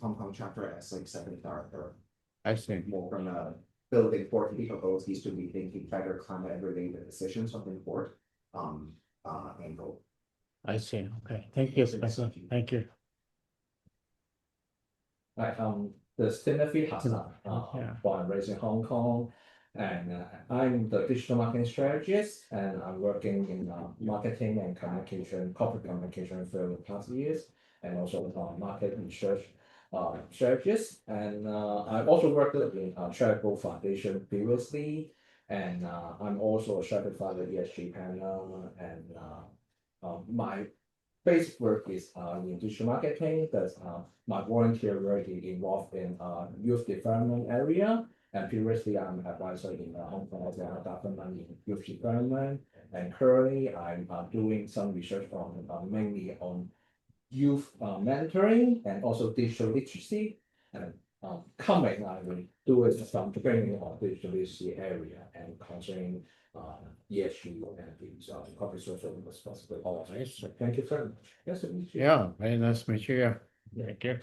Hong Kong chapter as like seventh or I see. more from building port capabilities to be thinking better climate related decisions of the port angle. I see. Okay. Thank you, Spencer. Thank you. Right, this Timothy Hara, Yeah. born and raised in Hong Kong, and I'm the digital marketing strategist, and I'm working in marketing and communication, corporate communication for the past years, and also market research strategist. And I've also worked in charitable foundation previously, and I'm also a certified ESG panel, and my basic work is in digital marketing. That's my volunteer work is involved in youth development area. And previously, I'm an advisor in Hong Kong government in youth development. And currently, I'm doing some research on mainly on youth mentoring and also digital literacy. And coming, I will do is some training on digital literacy area and concerning ESG and the corporate social responsibility. Oh, nice. Thank you very much. Nice to meet you. Yeah, very nice to meet you. Yeah. Thank you.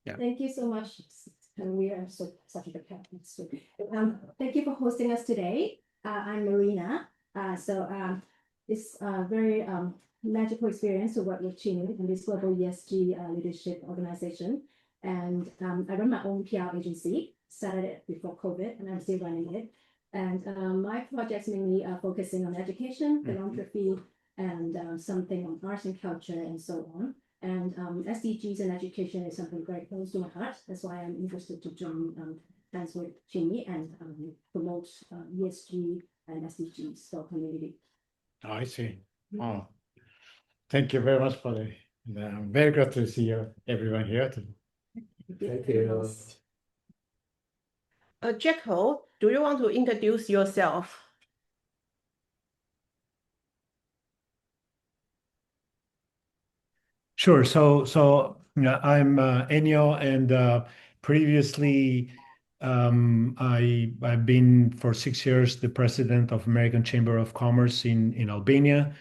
Yeah. Thank you so much. And we are such a good thank you for hosting us today. I'm Marina. It's a very magical experience to work with Chini in this global ESG leadership organization. And I run my own PR agency, started it before COVID, and I'm still running it. And my projects mainly are focusing on education, philanthropy, and something on arts and culture, and so on. And SDGs and education is something very close to my heart. That's why I'm interested to join hands with Chini and promote ESG and SDGs for community. Oh, I see. Oh, thank you very much for the. I'm very glad to see you, everyone here. Thank you. Jacko, do you want to introduce yourself? Sure. So I'm Ennio, and previously I've been for 6 years the president of American Chamber of Commerce in Albania.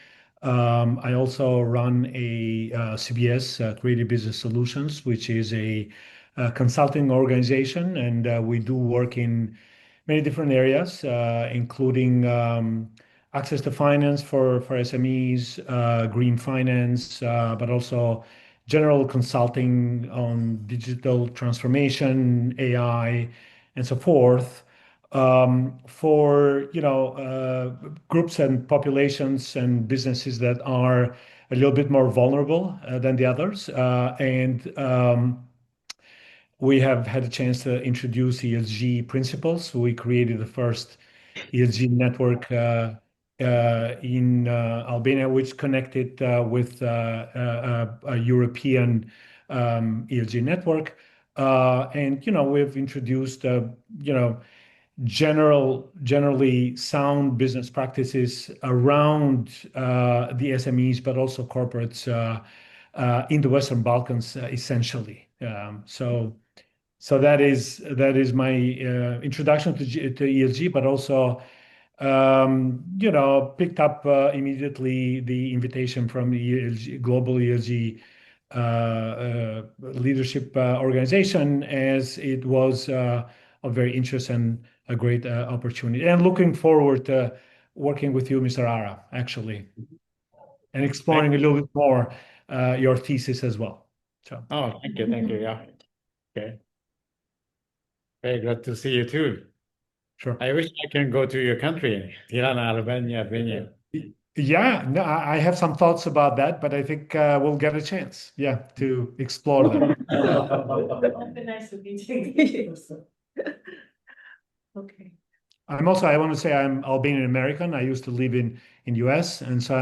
I also run a CBS, Creative Business Solutions, which is a consulting organization, and we do work in many different areas, including access to finance for SMEs, green finance, but also general consulting on digital transformation, AI, and so forth, for groups and populations and businesses that are a little bit more vulnerable than the others. We have had a chance to introduce ESG principles. We created the first ESG network in Albania, which connected with a European ESG network. We've introduced generally sound business practices around the SMEs, but also corporates in the Western Balkans, essentially. So that is my introduction to ESG, but also picked up immediately the invitation from the ESG, global ESG leadership organization, as it was of very interest and a great opportunity. And looking forward to working with you, Mr. Hara, actually, and exploring a little bit more your thesis as well. So. Oh, thank you. Thank you. Yeah. Okay. Very glad to see you too. Sure. I wish I can go to your country, Tirana, Albania. Yeah, no, I have some thoughts about that, but I think we'll get a chance, to explore them. Nice to meet you. Okay. I want to say I'm Albanian American. I used to live in US, and so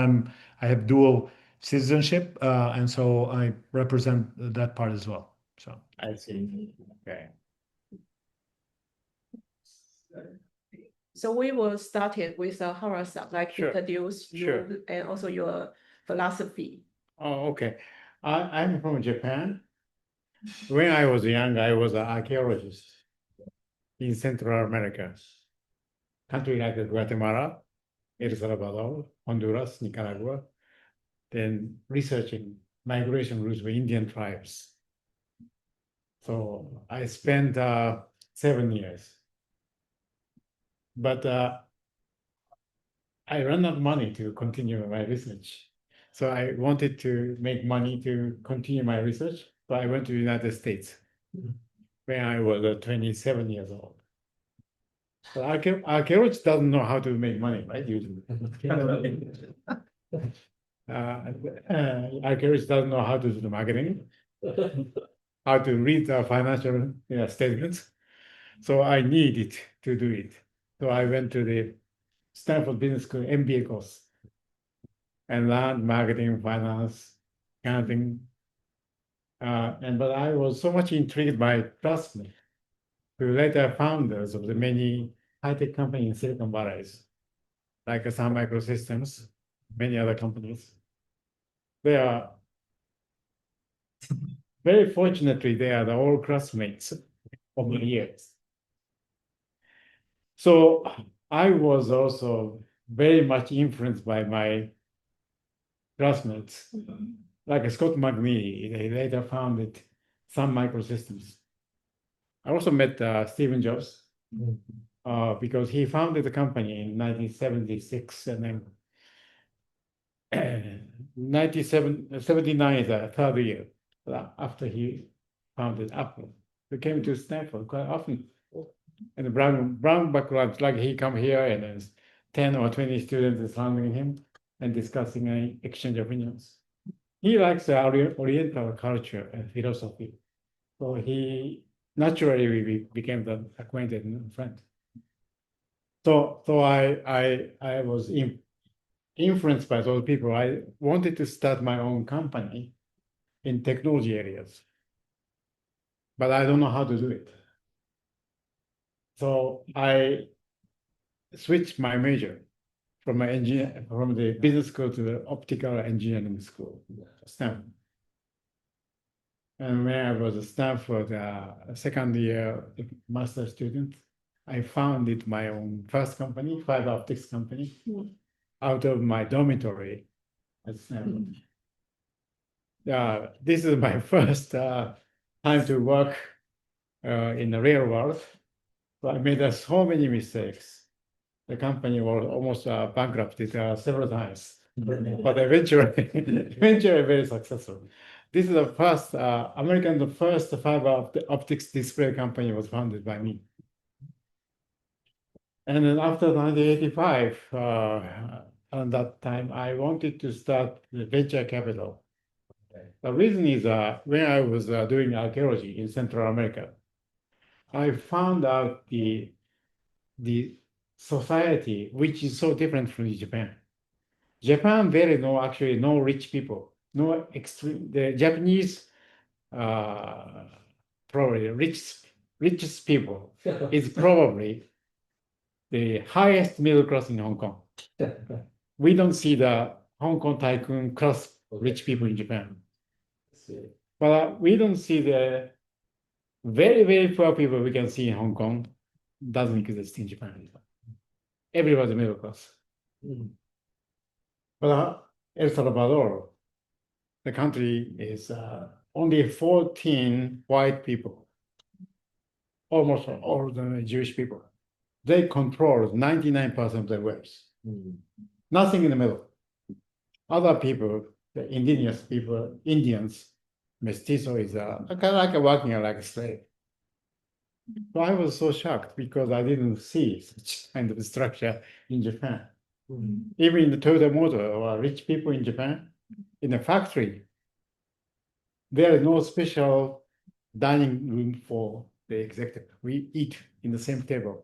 I have dual citizenship, and so I represent that part as well. So I see. Okay. So we will start it with Hara-san, Sure. introduce you Sure. and also your philosophy. Oh, okay. I'm from Japan. When I was young, I was an archaeologist in Central America, country like Guatemala, El Salvador, Honduras, Nicaragua, then researching migration routes with Indian tribes. So I spent 7 years. But I ran out of money to continue my research. So I wanted to make money to continue my research. So I went to the United States when I was 27 years old. So archaeologists doesn't know how to make money, right? Usually. Archaeologists doesn't know how to do the marketing, how to read the financial statements. So I needed to do it. So I went to the Stanford Business School MBA course and learned marketing, finance, accounting. But I was so much intrigued by classmates who later founders of the many high-tech companies in Silicon Valley, like Sun Microsystems, many other companies. They are very fortunately, they are the old classmates of the years. So I was also very much influenced by my classmates, like Scott McNeely. They later founded Sun Microsystems. I also met Stephen Jobs because he founded the company in 1976, and then 79 is the third year after he founded Apple. He came to Stanford quite often. And brown background, like he come here and there's 10 or 20 students surrounding him and discussing an exchange of opinions. He likes the Oriental culture and philosophy. So he naturally we became the acquainted and friend. So I was influenced by those people. I wanted to start my own company in technology areas, but I don't know how to do it. So I switched my major from the business school to the optical engineering school, Stanford. And when I was at Stanford, second year master student, I founded my own first company, fiber optics company, out of my dormitory at Stanford. This is my first time to work in the real world. So I made so many mistakes. The company was almost bankrupted several times, but eventually very successful. This is the first the first fiber optics display company was founded by me. And then after 1985, at that time, I wanted to start the venture capital. The reason is when I was doing archaeology in Central America, I found out the society which is so different from Japan. Japan actually no rich people, no extreme. The Japanese probably richest people is probably the highest middle class in Hong Kong. We don't see the Hong Kong tycoon class rich people in Japan. But we don't see the very, very poor people we can see in Hong Kong. Doesn't exist in Japan. Everybody's middle class. But El Salvador, the country is only 14 white people, almost all the Jewish people. They control 99% of the wealth. Nothing in the middle. Other people, the indigenous people, Indians, mestizo is kind of like working like a slave. So I was so shocked because I didn't see such kind of structure in Japan. Even in the Toyota Motor or rich people in Japan, in a factory, there is no special dining room for the executive. We eat in the same table.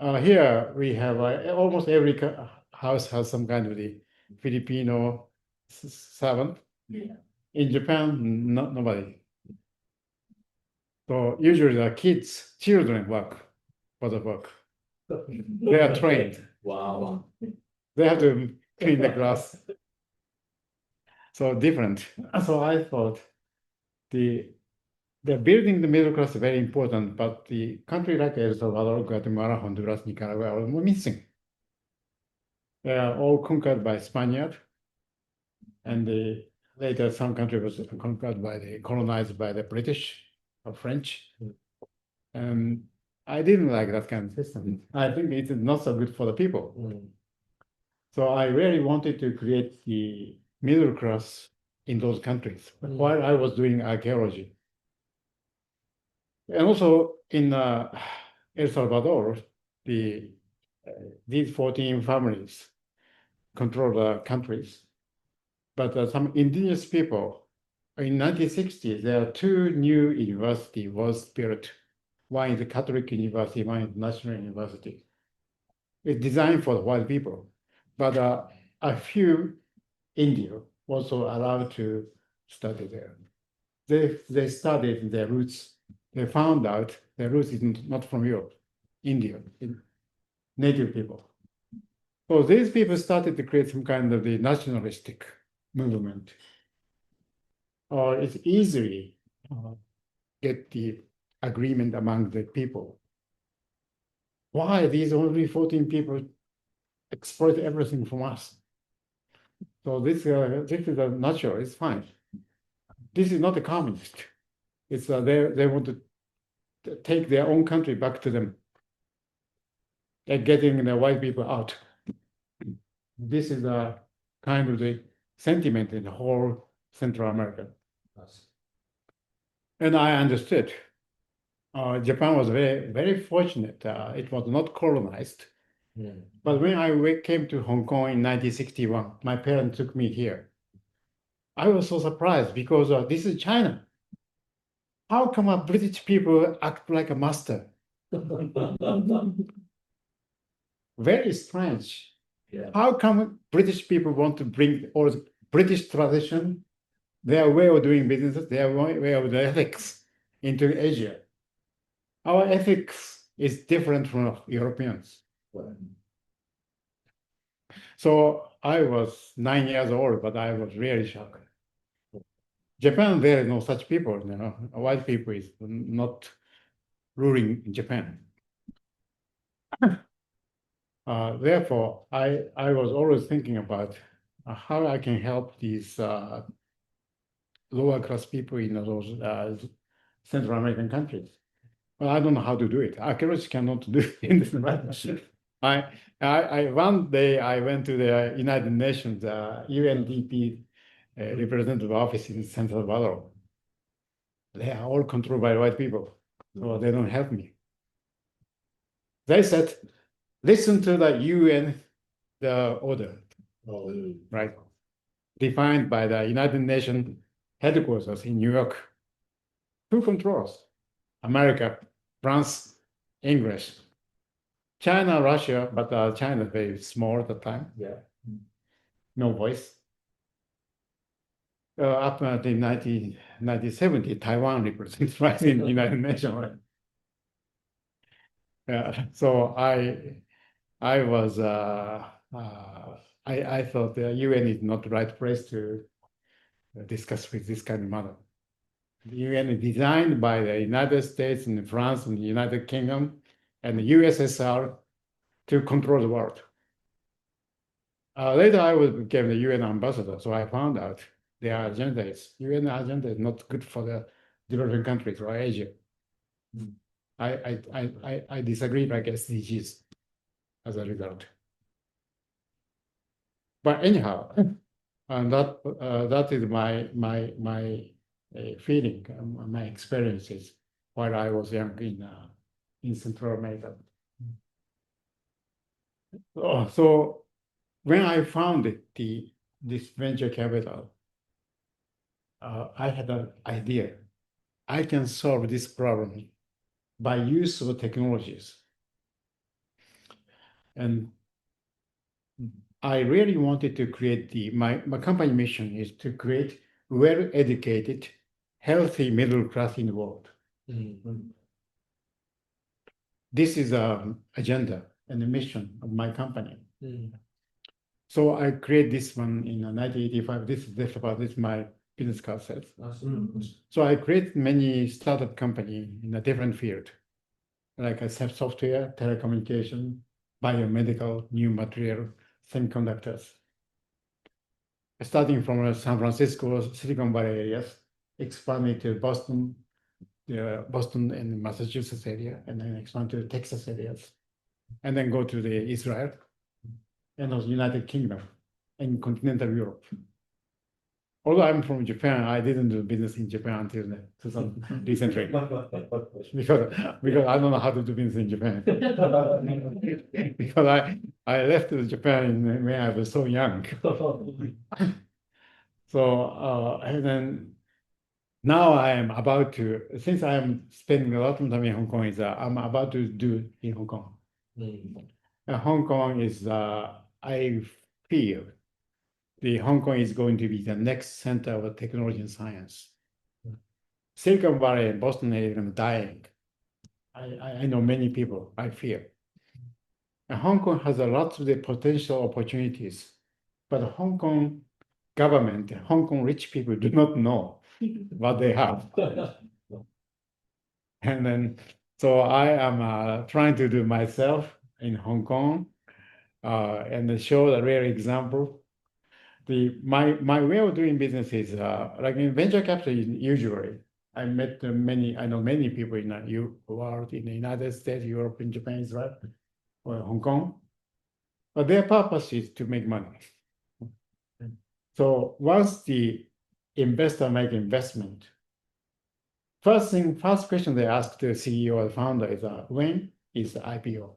Here we have almost every house has some kind of the Filipino servant. In Japan, nobody. So usually the children work for the work. They are trained. Wow. They have to clean the glass. So different. So I thought the building the middle class is very important, but the country like El Salvador, Guatemala, Honduras, Nicaragua are missing. They are all conquered by Spaniards. And later some country was conquered colonized by the British or French. And I didn't like that kind of system. I think it's not so good for the people. So I really wanted to create the middle class in those countries while I was doing archaeology. And also in El Salvador, these 14 families control the countries. But some indigenous people, in 1960s, there are two new universities was built. One is the Catholic University, one is National University. It's designed for white people, but a few Indian also allowed to study there. They studied their roots. They found out their roots is not from Europe, India, native people. So these people started to create some kind of the nationalistic movement. Or it's easily get the agreement among the people. Why these only 14 people exploit everything from us? So this is a natural, it's fine. This is not a communist. It's they want to take their own country back to them. They're getting the white people out. This is a kind of the sentiment in the whole Central America. And I understood. Japan was very, very fortunate. It was not colonized. But when I came to Hong Kong in 1961, my parents took me here. I was so surprised because this is China. How come British people act like a master? Very strange. Yeah. How come British people want to bring all the British tradition, their way of doing business, their way of the ethics into Asia? Our ethics is different from Europeans. So I was 9 years old, but I was really shocked. Japan, there is no such people, you know. White people is not ruling Japan. Therefore, I was always thinking about how I can help these lower class people in those Central American countries. Well, I don't know how to do it. Archaeologists cannot do it in this manner. One day I went to the United Nations UNDP representative office in San Salvador. They are all controlled by white people, so they don't help me. They said, listen to the UN, the order, right? Defined by the United Nations headquarters in New York. Who controls? America, France, English. China, Russia, but China is very small at the time. Yeah. No voice. Up until 1970, Taiwan represents right in the United Nations. Right? So I was I thought the UN is not the right place to discuss with this kind of matter. The UN is designed by the United States and France and the United Kingdom and the USSR to control the world. Later, I became the UN ambassador, so I found out their agenda is UN agenda is not good for the developing countries or Asia. I disagree like SDGs as a result. But anyhow, and that is my feeling, my experiences while I was young in Central America. So when I founded this venture capital, I had an idea. I can solve this problem by use of technologies. And I really wanted to create my company mission is to create well-educated, healthy middle class in the world. This is an agenda and a mission of my company. So I created this one in 1985. This is my business card set. So I created many startup company in a different field, like a software, telecommunication, biomedical, new material, semiconductors. starting from San Francisco, Silicon Valley areas, expanding to Boston, Boston and Massachusetts area, and then expand to the Texas areas, and then go to the Israel, and also United Kingdom, and continental Europe. Although I'm from Japan, I didn't do business in Japan until recently, because I don't know how to do business in Japan. Because I left Japan when I was so young. So and then now I am about to, since I am spending a lot of time in Hong Kong, I'm about to do in Hong Kong. Hong Kong is, I feel, Hong Kong is going to be the next center of technology and science. Silicon Valley and Boston area are dying. I know many people, I feel. And Hong Kong has a lot of the potential opportunities, but Hong Kong government, Hong Kong rich people do not know what they have. And then, so I am trying to do myself in Hong Kong and show the real example. My way of doing business is like in venture capital. Usually, I know many people in the world, in the United States, Europe, and Japan, Israel, or Hong Kong, but their purpose is to make money. So once the investor make investment, first question they ask the CEO or the founder is, when is the IPO?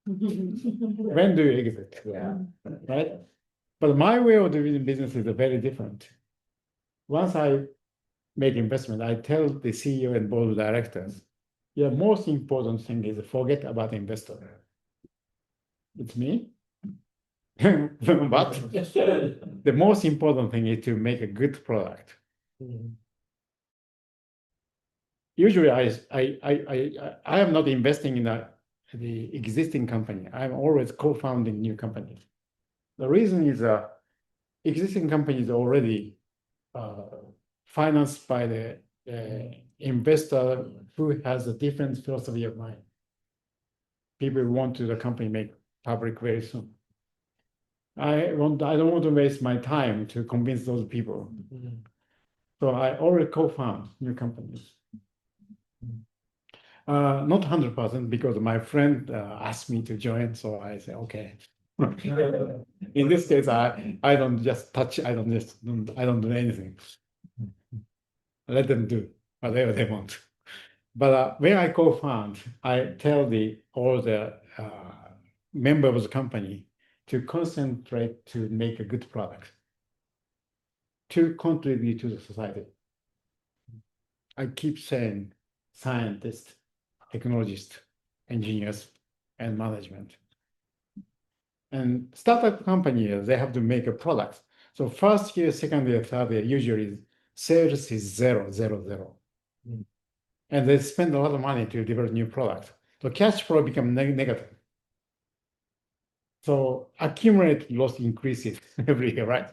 When do you exit? Yeah. Right? But my way of doing business is very different. Once I make investment, I tell the CEO and board of directors, the most important thing is forget about the investor. It's me. But the most important thing is to make a good product. Usually, I am not investing in the existing company. I'm always co-founding new companies. The reason is existing company is already financed by the investor who has a different philosophy of mind. People want the company make public very soon. I don't want to waste my time to convince those people. So I already co-found new companies. Not 100% because my friend asked me to join, so I say okay. In this case, I don't just touch. I don't do anything. Let them do whatever they want. But when I co-found, I tell all the members of the company to concentrate to make a good product, to contribute to the society. I keep saying scientists, technologists, engineers, and management. And startup companies, they have to make a product. So first year, second year, third year, usually sales is 0, 0, 0. And they spend a lot of money to develop new products. So cash flow becomes negative. So accumulated loss increases every year, right?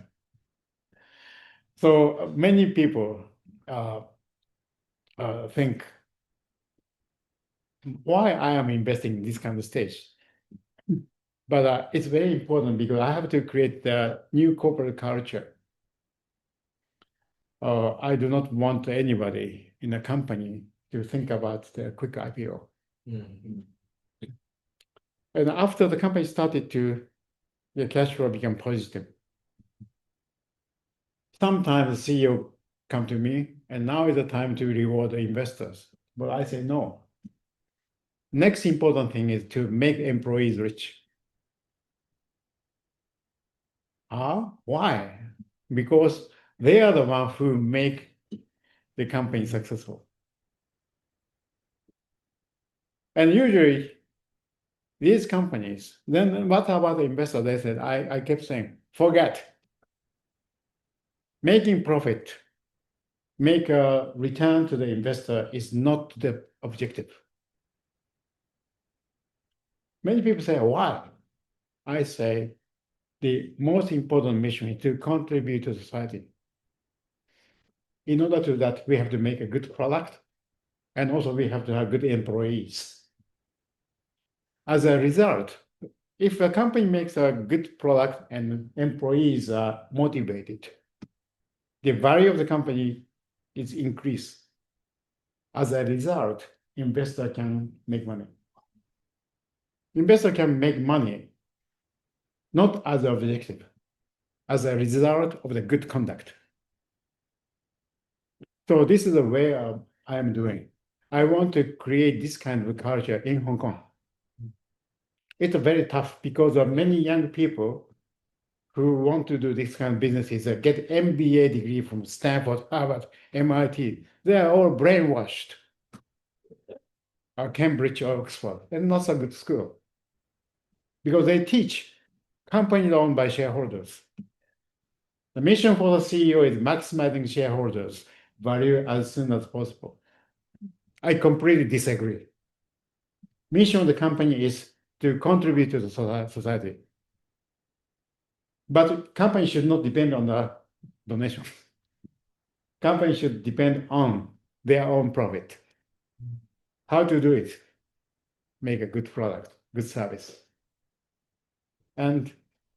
So many people think, why I am investing in this kind of stage? But it's very important because I have to create the new corporate culture. I do not want anybody in a company to think about the quick IPO. And after the company started the cash flow become positive. Sometimes the CEO come to me, and now is the time to reward the investors. But I say no. Next important thing is to make employees rich. Why? Because they are the ones who make the company successful. And usually, these companies, then what about the investor? They said, I kept saying, forget. Making profit, make a return to the investor is not the objective. Many people say, why? I say, the most important mission is to contribute to society. In order to do that, we have to make a good product, and also we have to have good employees. As a result, if a company makes a good product and employees are motivated, the value of the company is increased. As a result, investor can make money. Investor can make money not as an objective, as a result of the good conduct. So this is the way I am doing. I want to create this kind of culture in Hong Kong. It's very tough because of many young people who want to do this kind of businesses, get MBA degree from Stanford, Harvard, MIT. They are all brainwashed. Or Cambridge or Oxford, and not so good school. Because they teach companies owned by shareholders. The mission for the CEO is maximizing shareholders' value as soon as possible. I completely disagree. Mission of the company is to contribute to the society. But company should not depend on the donation. Company should depend on their own profit. How to do it? Make a good product, good service. And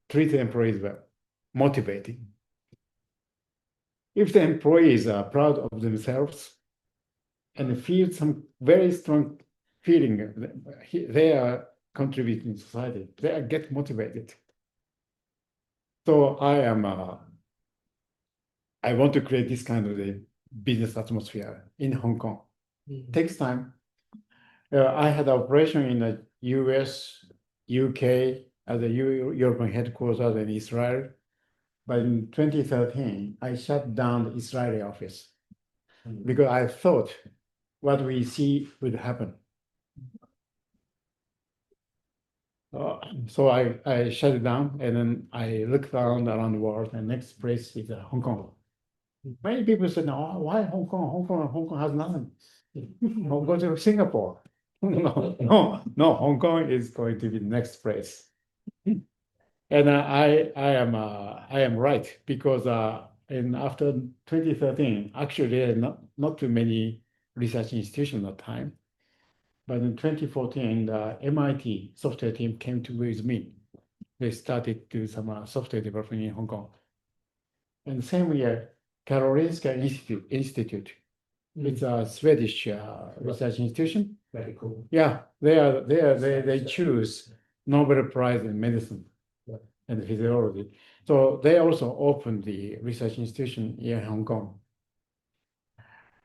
treat the employees well, motivating. If the employees are proud of themselves and feel some very strong feeling that they are contributing to society, they get motivated. So I want to create this kind of a business atmosphere in Hong Kong. Takes time. I had an operation in the US, UK, at the European headquarters in Israel. But in 2013, I shut down the Israeli office because I thought what we see would happen. So I shut it down, and then I looked around the world, and next place is Hong Kong. Many people said, "Oh, why Hong Kong? Hong Kong has nothing. Go to Singapore." No, Hong Kong is going to be the next place. And I am right because after 2013, actually there are not too many research institutions at the time. But in 2014, the MIT software team came to with me. They started to do some software development in Hong Kong. And same year, Karolinska Institute. It's a Swedish research institution. Very cool. Yeah, they choose Nobel Prize in medicine and physiology. So they also opened the research institution in Hong Kong.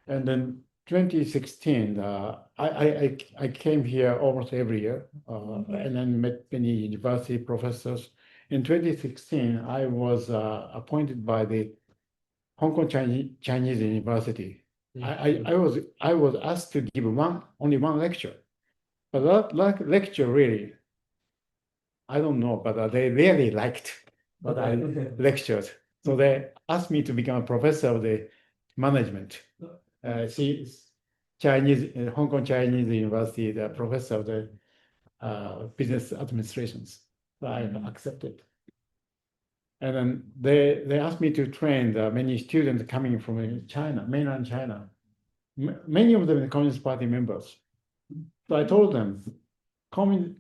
And then 2016, I came here almost every year and then met many university professors. In 2016, I was appointed by the Hong Kong Chinese University. I was asked to give only one lecture, but that lecture really, I don't know, but they really liked what I lectured. So they asked me to become a professor of the management. Hong Kong Chinese University, the professor of the business administrations. So I accepted. And then they asked me to train many students coming from China, mainland China. Many of them are Communist Party members. So I told them, communism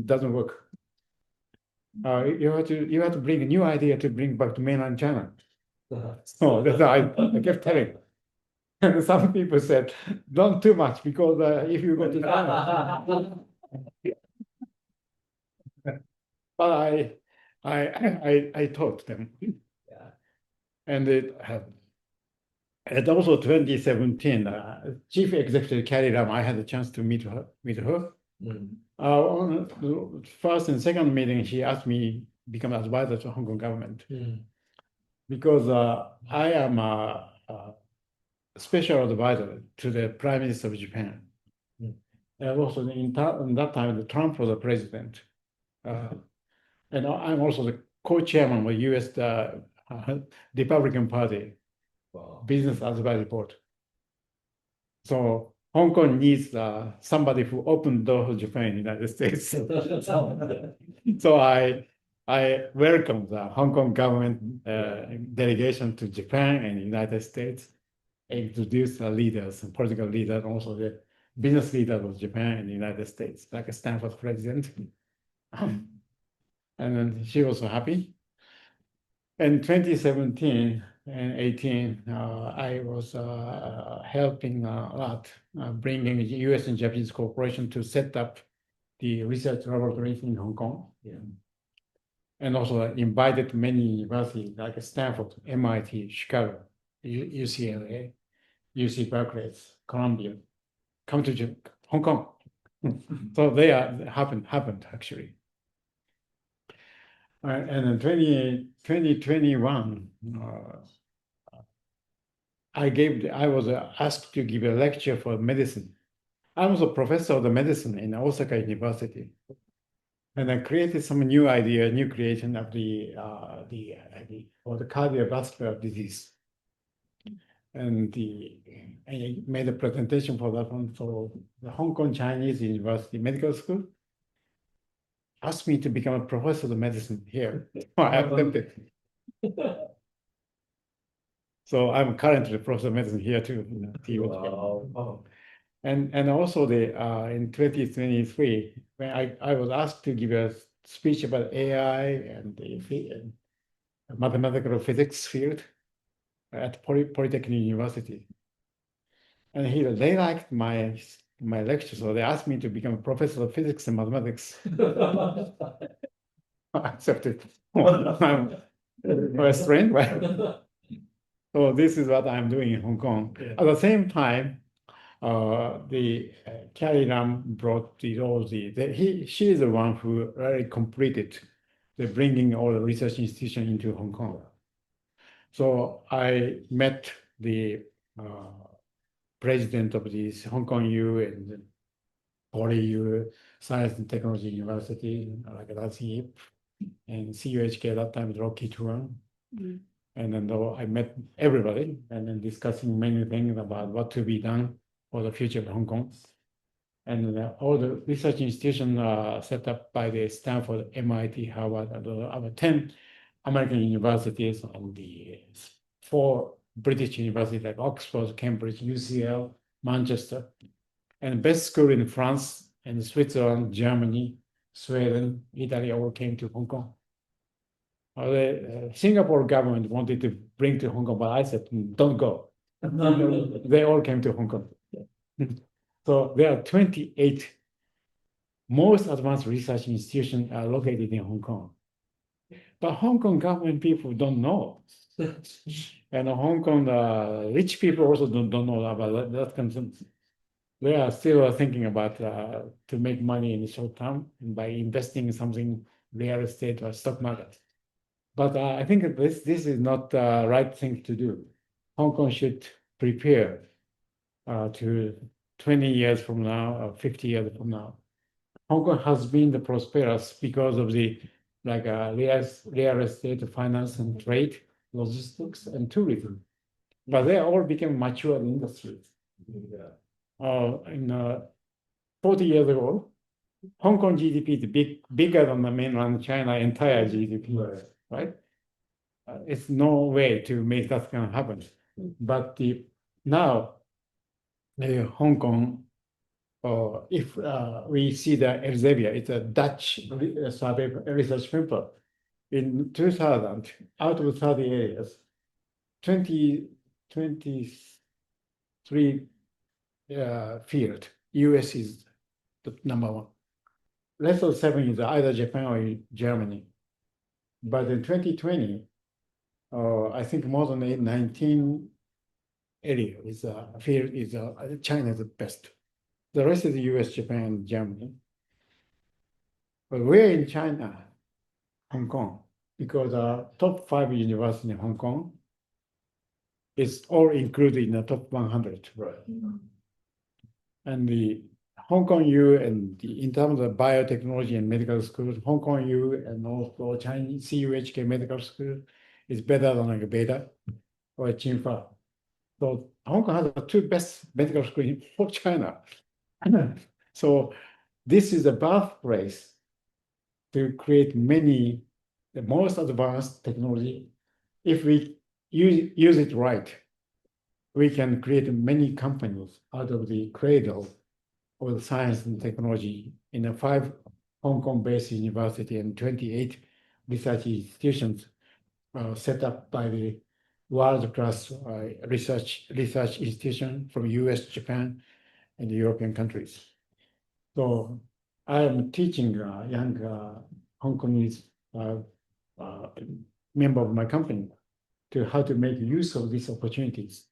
doesn't work. You have to bring a new idea to bring back to mainland China. So that's I kept telling. And some people said, don't too much, because if you go to China. But I taught them. Yeah. And also 2017, Chief Executive Carrie Lam, I had a chance to meet her. On the first and second meeting, she asked me to become advisor to Hong Kong government. Because I am a special advisor to the Prime Minister of Japan. And also in that time, Trump was the president. And I'm also the co-chairman of the U.S. Republican Party Business Advisory Board. So Hong Kong needs somebody who opened the door for Japan in the United States. So I welcome the Hong Kong government delegation to Japan and United States, introduce the leaders, political leaders, and also the business leader of Japan and the United States, like a Stanford president. And then she was so happy. In 2017 and 18, I was helping a lot, bringing US and Japanese cooperation to set up the research laboratories in Hong Kong. Yeah. And also invited many universities like Stanford, MIT, Chicago, UCLA, UC Berkeley, Columbia, come to Hong Kong. So they happened actually. And in 2021, I was asked to give a lecture for medicine. I was a professor of the medicine in Osaka University. And I created some new idea, new creation of the cardiovascular disease. And I made a presentation for that one. So the Hong Kong Chinese University Medical School asked me to become a professor of medicine here. I accepted. So I'm currently a professor of medicine here too. Wow. And also in 2023, when I was asked to give a speech about AI and the mathematical physics field at Polytechnic University. And they liked my lecture, so they asked me to become a professor of physics and mathematics. I accepted. I'm a strange way. So this is what I'm doing in Hong Kong. Yeah. At the same time, Carrie Lam brought she is the one who really completed the bringing all the research institutions into Hong Kong. So I met the president of this Hong Kong U and Poly U, Science and Technology University, like that's Yip, and CUHK at that time, Rocky Tuan. And then I met everybody and then discussing many things about what to be done for the future of Hong Kong. And all the research institutions are set up by the Stanford, MIT, Harvard, and other 10 American universities and the 4 British universities like Oxford, Cambridge, UCL, Manchester, and best school in France and Switzerland, Germany, Sweden, Italy all came to Hong Kong. The Singapore government wanted to bring to Hong Kong, but I said, don't go. They all came to Hong Kong. So there are 28 most advanced research institutions are located in Hong Kong. But Hong Kong government people don't know. And Hong Kong rich people also don't know about that concern. They are still thinking about to make money in the short term by investing in something, real estate or stock market. But I think this is not the right thing to do. Hong Kong should prepare to 20 years from now or 50 years from now. Hong Kong has been the prosperous because of the real estate, finance and trade, logistics and tourism. But they all became mature industries. In 40 years ago, Hong Kong GDP is bigger than the mainland China entire GDP, right? It's no way to make that kind of happen. But now, Hong Kong, if we see the Elsevier, it's a Dutch survey research paper. In 2000, out of 30 areas, 23 field, US is the number 1. Rest of 7 is either Japan or Germany. But in 2020, I think more than 19 area is field is China is the best. The rest is the US, Japan, Germany. But we're in China, Hong Kong, because our top 5 universities in Hong Kong is all included in the top 100. Right. And the Hong Kong U and in terms of biotechnology and medical schools, Hong Kong U and also Chinese CUHK medical school is better than like Beta or Tsinghua. So Hong Kong has the 2 best medical schools in whole China. So this is a birthplace to create the most advanced technology. If we use it right, we can create many companies out of the cradle for the science and technology in 5 Hong Kong-based university and 28 research institutions set up by the world-class research institution from US, Japan, and the European countries. So I am teaching young Hong Kongese member of my company to how to make use of these opportunities,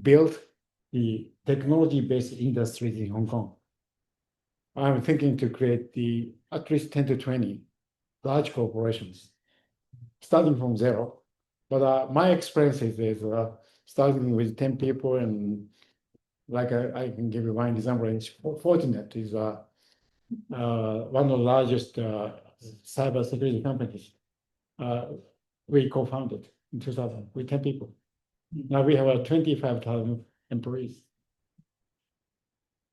build the technology-based industries in Hong Kong. I'm thinking to create at least 10 to 20 large corporations, starting from zero. But my experience is starting with 10 people, and like I can give you one example. It's Fortinet is one of the largest cybersecurity companies. We co-founded in 2000 with 10 people. Now we have 25,000 employees.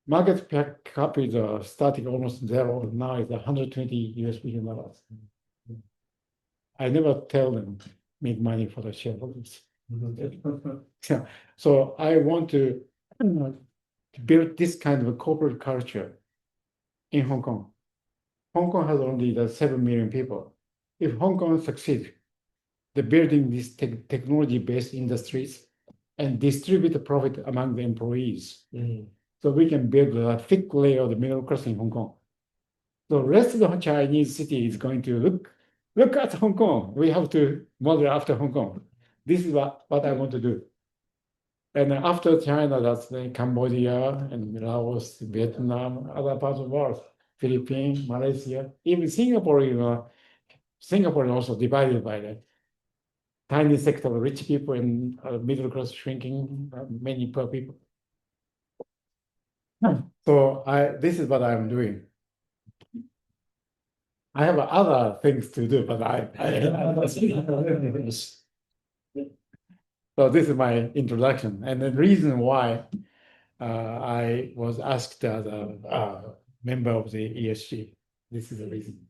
Market cap is starting almost zero. Now it's $120 billion. I never tell them make money for the shareholders. So I want to build this kind of a corporate culture in Hong Kong. Hong Kong has only 7 million people. If Hong Kong succeeds, the building these technology-based industries and distribute the profit among the employees, so we can build a thick layer of the middle class in Hong Kong. So the rest of the Chinese city is going to look at Hong Kong. We have to model after Hong Kong. This is what I want to do. And after China, that's Cambodia and Laos, Vietnam, other parts of the world, Philippines, Malaysia, even Singapore. Singapore is also divided by the tiny sector of rich people and middle class shrinking, many poor people. So this is what I'm doing. I have other things to do, but so this is my introduction, and the reason why I was asked as a member of the ESG. This is the reason.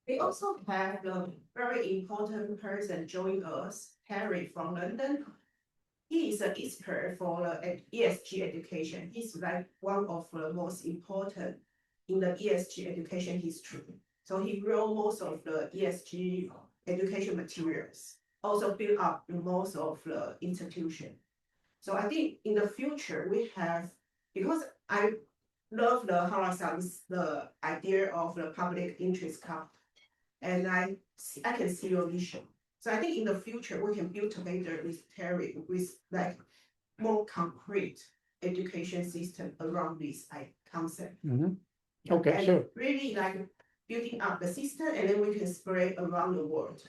We also have a very important person join us, Harry from London. He is an expert for ESG education. He's like one of the most important in the ESG education history. So he wrote most of the ESG education materials, also built up in most of the institution. So I think in the future we have, because I love the Hara the idea of the public interest cup, and I can see your vision. So I think in the future we can build together with Terry with like more concrete education system around this concept. Okay, and sure. Really like building up the system, and then we can spread around the world.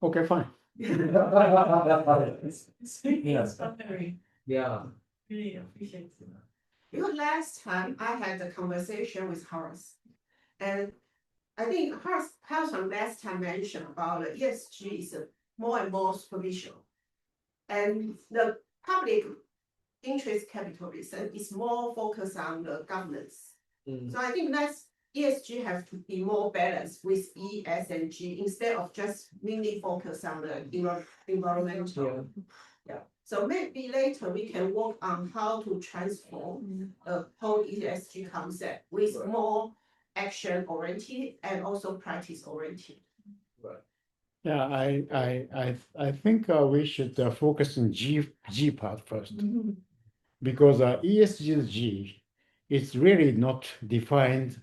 Okay, fine. Yeah. Really appreciate it. Because last time I had a conversation with Horace, and I think Horace last time mentioned about the ESG is more and more superficial, and the public interest capitalism is more focused on the governance. So I think that's ESG have to be more balanced with E, S, and G instead of just mainly focus on the environmental. Yeah. So maybe later we can work on how to transform the whole ESG concept with more action oriented and also practice oriented. Yeah, I think we should focus on G part first, because ESG G is really not defined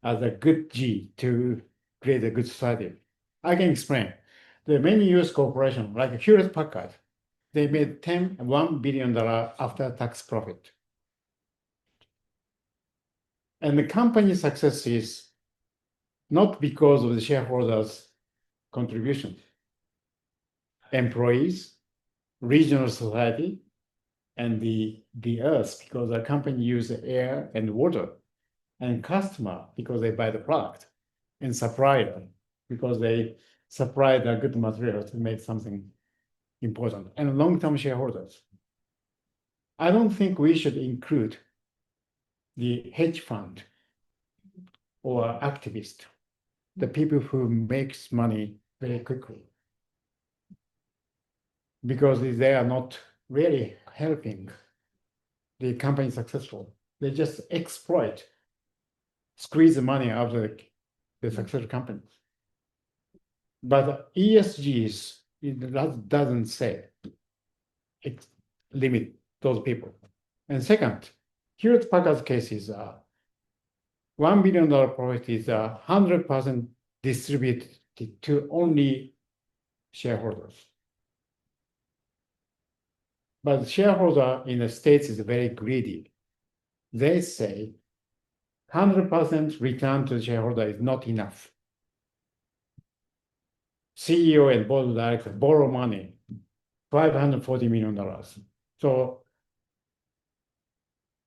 as a good G to create a good society. I can explain. There are many US corporations like Hewlett Packard. They made $1 billion after tax profit. And the company success is not because of the shareholders' contribution. Employees, regional society, and the earth, because the company uses air and water, and customer because they buy the product, and supplier because they supply the good material to make something important, and long-term shareholders. I don't think we should include the hedge fund or activist, the people who makes money very quickly. because they are not really helping the company successful. They just exploit, squeeze the money out of the successful companies. But ESGs, doesn't say limit those people. And second, Hewlett Packard's case is $1 billion profit is 100% distributed to only shareholders. But shareholder in the States is very greedy. They say 100% return to the shareholder is not enough. CEO and board of directors borrow money, $540 million. So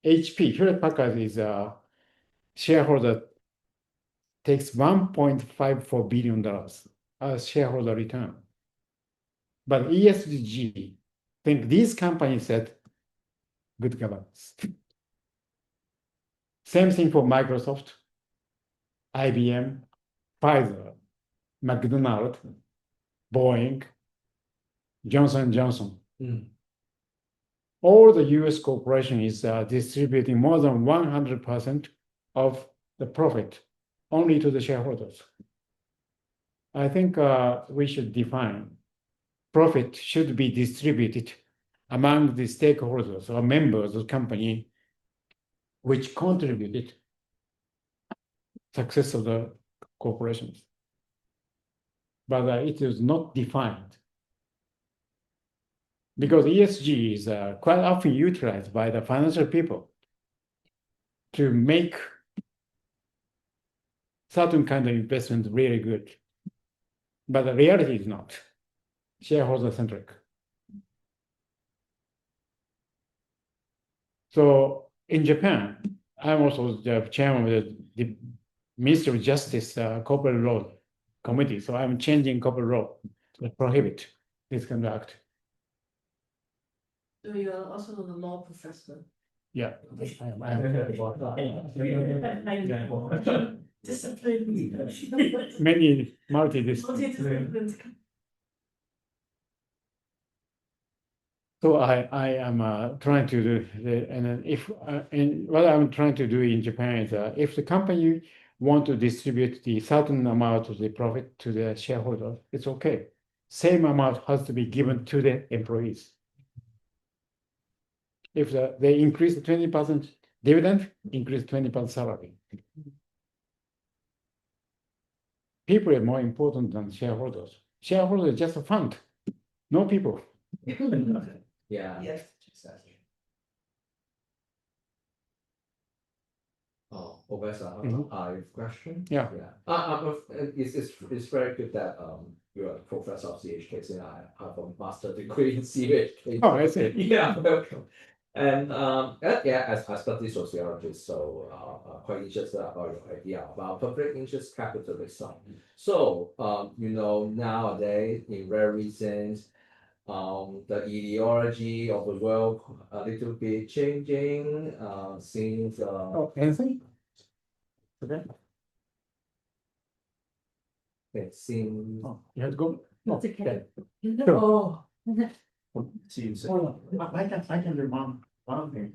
HP, Hewlett Packard is a shareholder takes $1.54 billion as shareholder return. But ESG think these companies said good governance. Same thing for Microsoft, IBM, Pfizer, McDonald's, Boeing, Johnson & Johnson. All the US corporation is distributing more than 100% of the profit only to the shareholders. I think we should define profit should be distributed among the stakeholders or members of the company which contributed success of the corporations. But it is not defined. Because ESG is quite often utilized by the financial people to make certain kind of investment really good. But the reality is not shareholder-centric. So in Japan, I'm also the chairman of the Ministry of Justice Corporate Law Committee. So I'm changing corporate law to prohibit this conduct. So you are also the law professor. Yeah, Discipline. many multidisciplinary. So I am trying to do and what I'm trying to do in Japan is if the company want to distribute the certain amount of the profit to the shareholder, it's okay. Same amount has to be given to the employees. If they increase the 20% dividend, increase 20% salary. People are more important than shareholders. Shareholders are just a fund, no people. Yeah. Yes. Exactly. Oh, Professor, I have a question. Yeah. It's very good that you're a professor of CHK, and I have a master's degree in CHK. Oh, I see. Yeah, welcome. And I study sociology, so quite interested about your idea about public interest capitalism. So nowadays, in very recent, the ideology of the world a little bit changing since. Anything? Okay. It seems. Oh, you have to go. That's okay. Oh. Hold on. I can remind one thing.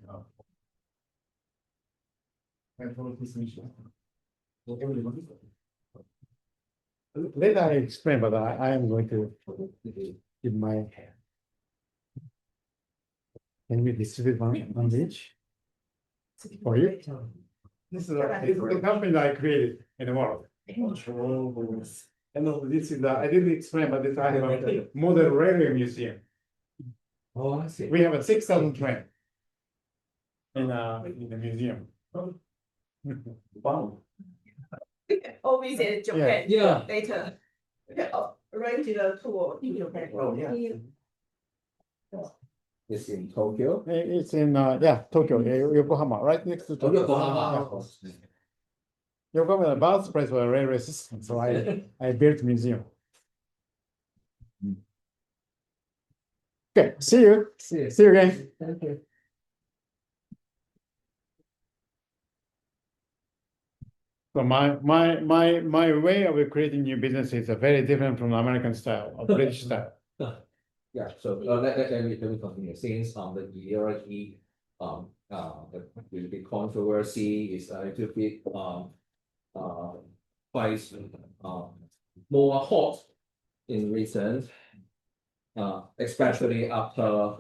Later I explain, but I am going to give my hair. Can we distribute one each? For you? This is the company that I created in the world. And this is I didn't explain, but this I have a model railway museum. Oh, I see. We have a 6,000 train in the museum. Wow. Or visit Japan Yeah. later. Arrange a tour in Japan. Oh, yeah. It's in Tokyo. It's in Tokyo, Yokohama, right next to Tokyo. Yokohama. Yokohama, the birthplace of a railway system, so I built museum. Okay, see you. See you again. Thank you. So my way of creating new business is very different from the American style or British style. Yeah, so let me continue. Since the ideology, the controversy is a little bit quite more hot in recent, especially after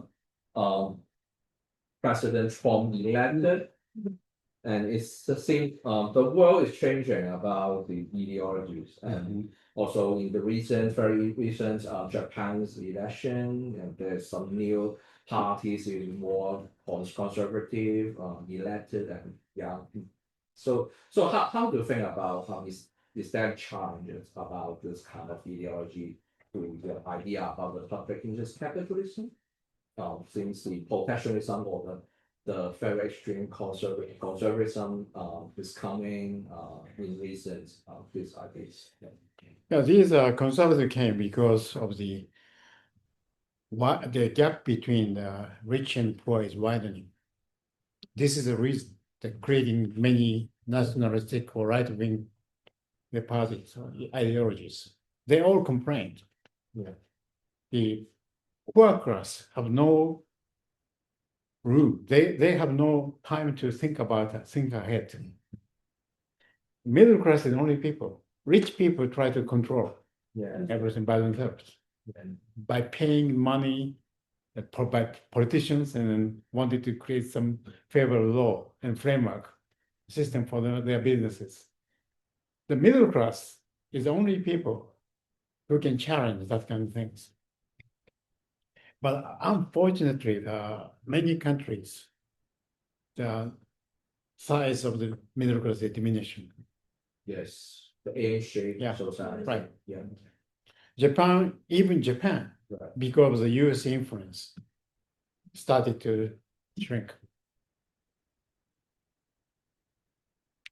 President Trump elected. And it's the same, the world is changing about the ideologies, and also in the very recent Japan's election, and there's some new parties is more conservative elected, and yeah. So how do you think about is there challenges about this kind of ideology to the idea about the public interest capitalism? Since the protectionism or the very extreme conservatism is coming in recent these ideas. Yeah, these conservative came because of the gap between the rich and poor is widening. This is the reason that creating many nationalistic or right-wing parties or ideologies. They all complained. Yeah. The poor class have no room. They have no time to think ahead. Middle class is only people. Rich people try to control Yeah. everything by themselves by paying money by politicians and then wanted to create some favorable law and framework system for their businesses. The middle class is the only people who can challenge that kind of things. But unfortunately, many countries, the size of the middle class is diminishing. Yes. The A-shaped Yeah, society. right. Yeah. Even Japan, Right. because of the US influence, started to shrink.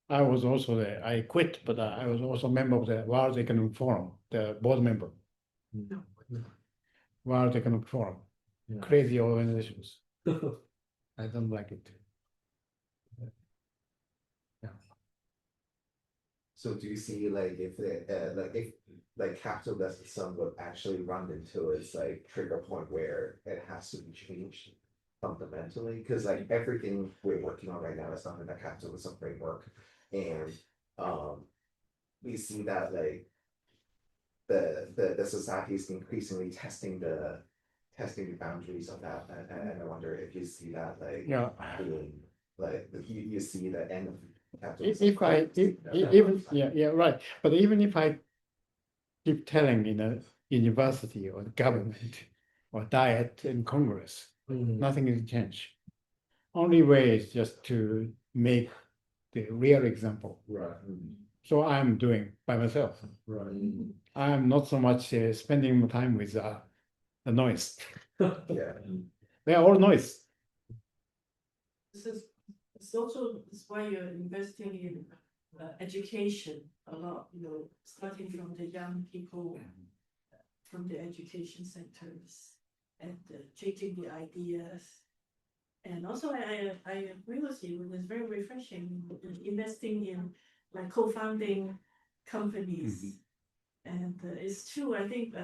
I was also there. I quit, but I was also a member of the World Economic Forum, the board member. No. World Economic Forum. Yeah. Crazy organizations. I don't like it. So do you see like if capitalism would actually run into its like trigger point where it has to be changed fundamentally? Because like everything we're working on right now is not in the capitalism framework, and we see that like the society is increasingly testing the boundaries of that, and I wonder if you see that like Yeah. being like you see the end of Right. But even if I keep telling in a university or the government or diet in Congress, nothing will change. Only way is just to make the real example. Right. So I'm doing by myself. Right. I'm not so much spending time with the noise. Yeah. They are all noise. It's also why you're investing in education a lot, starting from the young people, from the education sectors, and changing the ideas. And also, I agree with you. It's very refreshing investing in like co-founding companies. And it's true. I think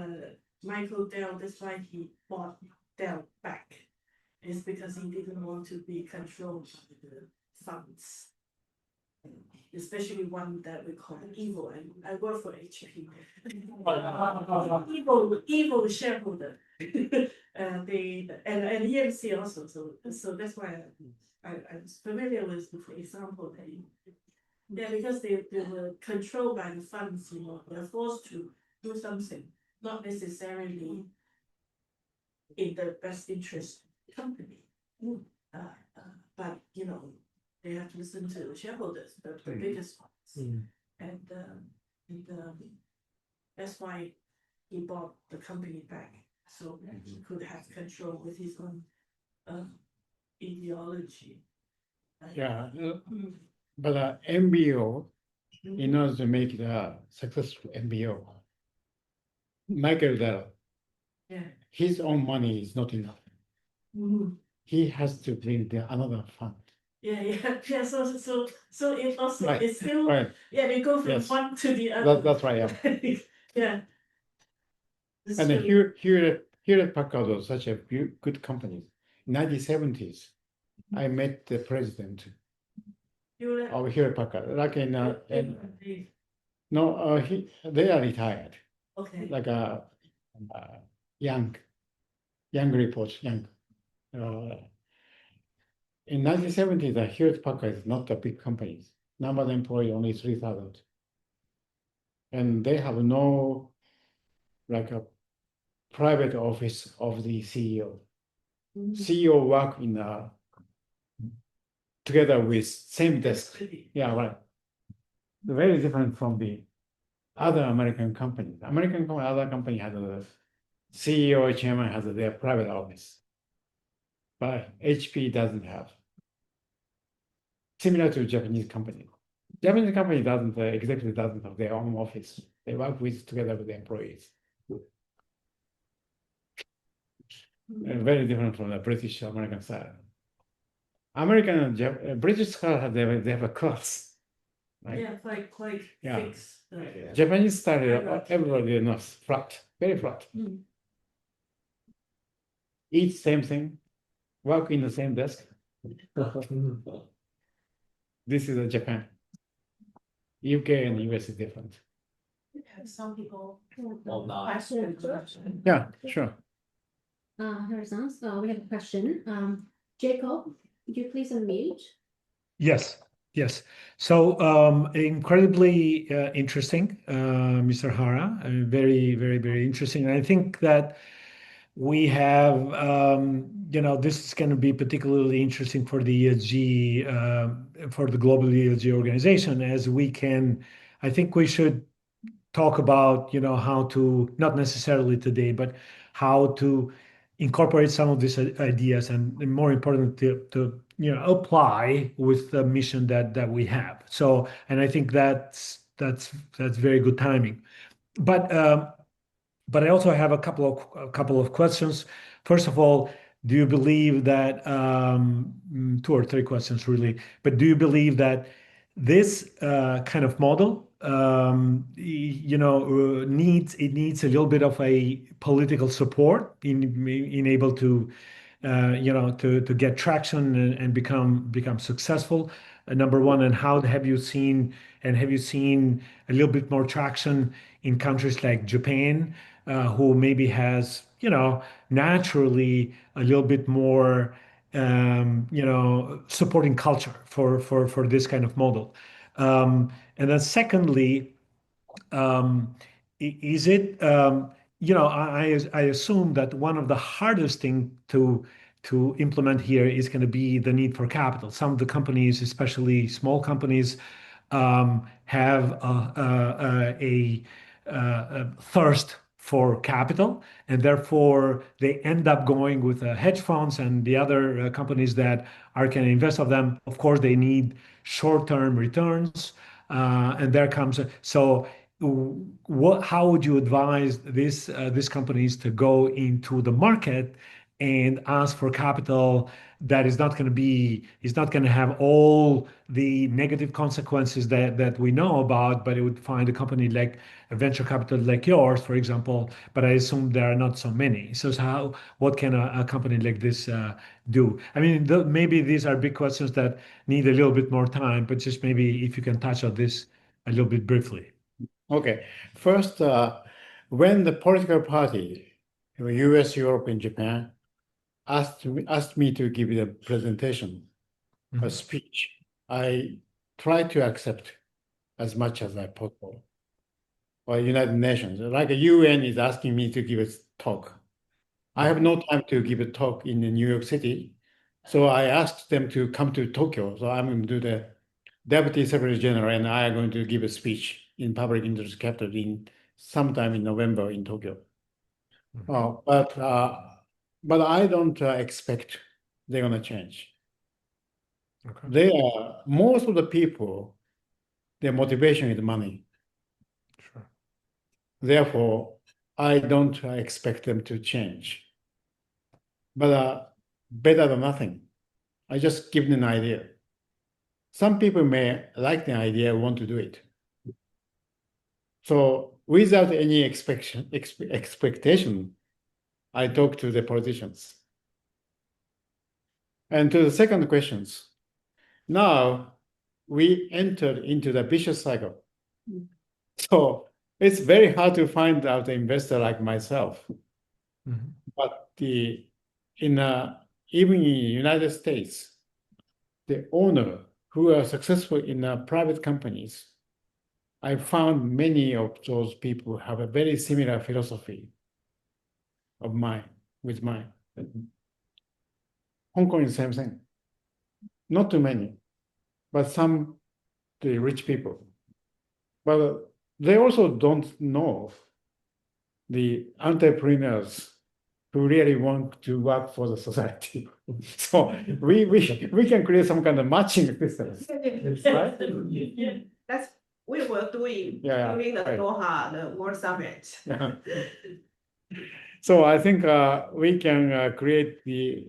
Michael Dell, that's why he bought Dell back, is because he didn't want to be controlled by the funds, especially one that we call evil. And I work for HP. evil shareholder. And EMC also. So that's why I was familiar with the example that because they were controlled by the funds, they're forced to do something, not necessarily in the best interest of the company. But they have to listen to the shareholders, the biggest ones. And that's why he bought the company back, so he could have control with his own ideology. Yeah. But MBO, in order to make it a successful MBO, Michael Dell, his own money is not enough. He has to bring another fund. Yeah. So it also Right. it's still Right. we go from one to the other. That's right. Yeah. Yeah. And then here Hewlett Packard was such a good company. 1970s, I met the president You let. of Hewlett Packard, like Okay. no, they are retired, Okay. like a young reports, young. In 1970s, the Hewlett Packard is not a big company. Number of employees only 3,000. And they have no like a private office of the CEO. CEO work in together with same desk. Yeah, right. Very different from the other American companies. Other company has a CEO, chairman has their private office, but HP doesn't have. Similar to Japanese company. Japanese company doesn't, executive doesn't have their own office. They work together with the employees. Very different from the British American style. American and British style they have a class. Right? Yeah, quite Yeah. fixed. Japanese style, Hierarchy. everybody knows flat, very flat. Eat same thing, work in the same desk. This is Japan. UK and US is different. Some people. Or not. Yeah, sure. Hara-san, we have a question. Jacob, could you please unmute? Yes, yes. So incredibly interesting, Mr. Hara. Very, very, very interesting. And I think that we have, this is going to be particularly interesting for the ESG, for the global ESG organization, as we can, I think we should talk about, how to, not necessarily today, but how to incorporate some of these ideas and more important to apply with the mission that we have. So, and I think that's very good timing. But I also have a couple of questions. First of all, do you believe that two or three questions really? But do you believe that this kind of model, needs a little bit of a political support in able to, to get traction and become successful? Number one, and how have you seen a little bit more traction in countries like Japan, who maybe has, naturally a little bit more, supporting culture for this kind of model. And then secondly, is it, I assume that one of the hardest thing to implement here is going to be the need for capital. Some of the companies, especially small companies, have a thirst for capital, and therefore they end up going with hedge funds and the other companies that are going to invest of them. Of course, they need short-term returns, and there comes. So, how would you advise these companies to go into the market and ask for capital that is not going to have all the negative consequences that we know about, but it would find a company like a venture capital like yours, for example, but I assume there are not so many. So what can a company like this do? I mean, maybe these are big questions that need a little bit more time, but just maybe if you can touch on this a little bit briefly. Okay. First, when the political party, US, Europe, and Japan, asked me to give a presentation, a speech, I tried to accept as much as I possible. Or United Nations, like the UN is asking me to give a talk. I have no time to give a talk in New York City, so I asked them to come to Tokyo. So I'm going to do the Deputy Secretary General, and I are going to give a speech in public interest capital in sometime in November in Tokyo. But I don't expect they're going to change. Okay. Most of the people, their motivation is money. Sure. Therefore, I don't expect them to change. But better than nothing. I just give them an idea. Some people may like the idea, want to do it. So without any expectation, I talk to the politicians. And to the second questions, now we entered into the vicious cycle. So it's very hard to find out an investor like myself. But even in the United States, the owner who are successful in private companies, I found many of those people have a very similar philosophy of mine, with mine. Hong Kong is the same thing. Not too many, but some the rich people. But they also don't know the entrepreneurs who really want to work for the society. So we can create some kind of matching systems, right? That's we were doing during the right. Doha, the World Summit. So I think we can create we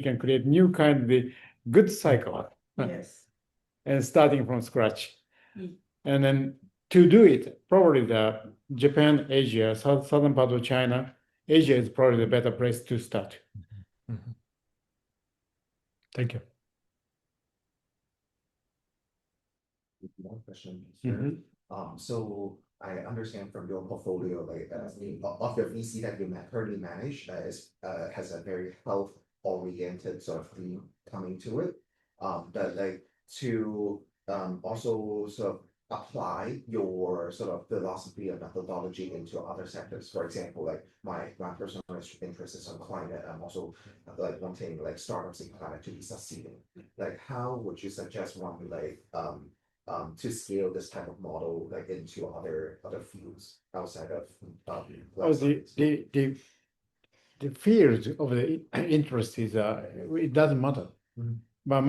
can create new kind of the good cycle, Yes. and starting from scratch, and then to do it, probably the Japan, Asia, southern part of China, Asia is probably the better place to start. Thank you. One question. Mhm. So I understand from your portfolio, like of your VC that you currently manage, has a very health-oriented sort of theme coming to it. But like to also sort of apply your sort of philosophy and methodology into other sectors. For example, like my personal interest is on climate. I'm also like wanting like startups in climate to be succeeding. Like, how would you suggest one like to scale this type of model like into other fields outside of life science? The field of the interest is it doesn't matter. But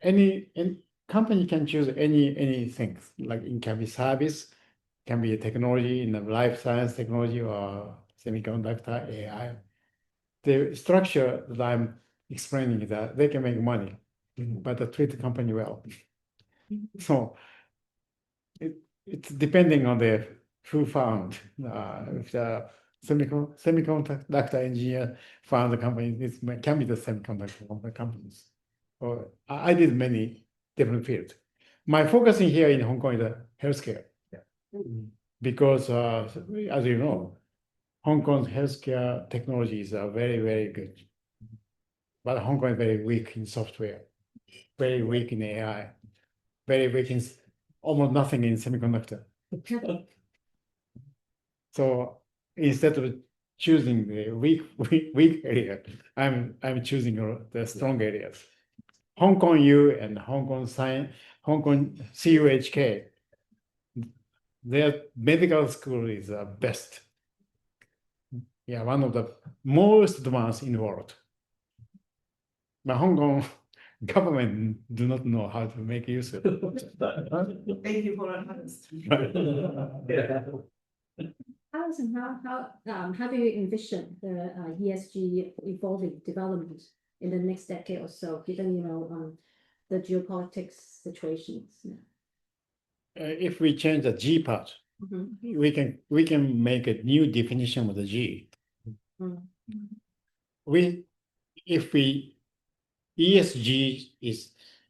any company can choose anything, like it can be service, can be a technology in the life science technology or semiconductor, AI. The structure that I'm explaining is that they can make money, but they treat the company well. So it's depending on the who found. If the semiconductor engineer found the company, it can be the semiconductor companies. Or I did many different fields. My focusing here in Hong Kong is healthcare. Because as you know, Hong Kong's healthcare technologies are very, very good. But Hong Kong is very weak in software, very weak in AI, very weak in almost nothing in semiconductor. So instead of choosing the weak area, I'm choosing the strong areas. Hong Kong U and Hong Kong CUHK, their medical school is the best. Yeah, one of the most advanced in the world. But Hong Kong government do not know how to make use of it. Thank you for that honesty. Alison, how do you envision the ESG evolving development in the next decade or so, given the geopolitics situations? If we change the G part, we can make a new definition of the G. If ESG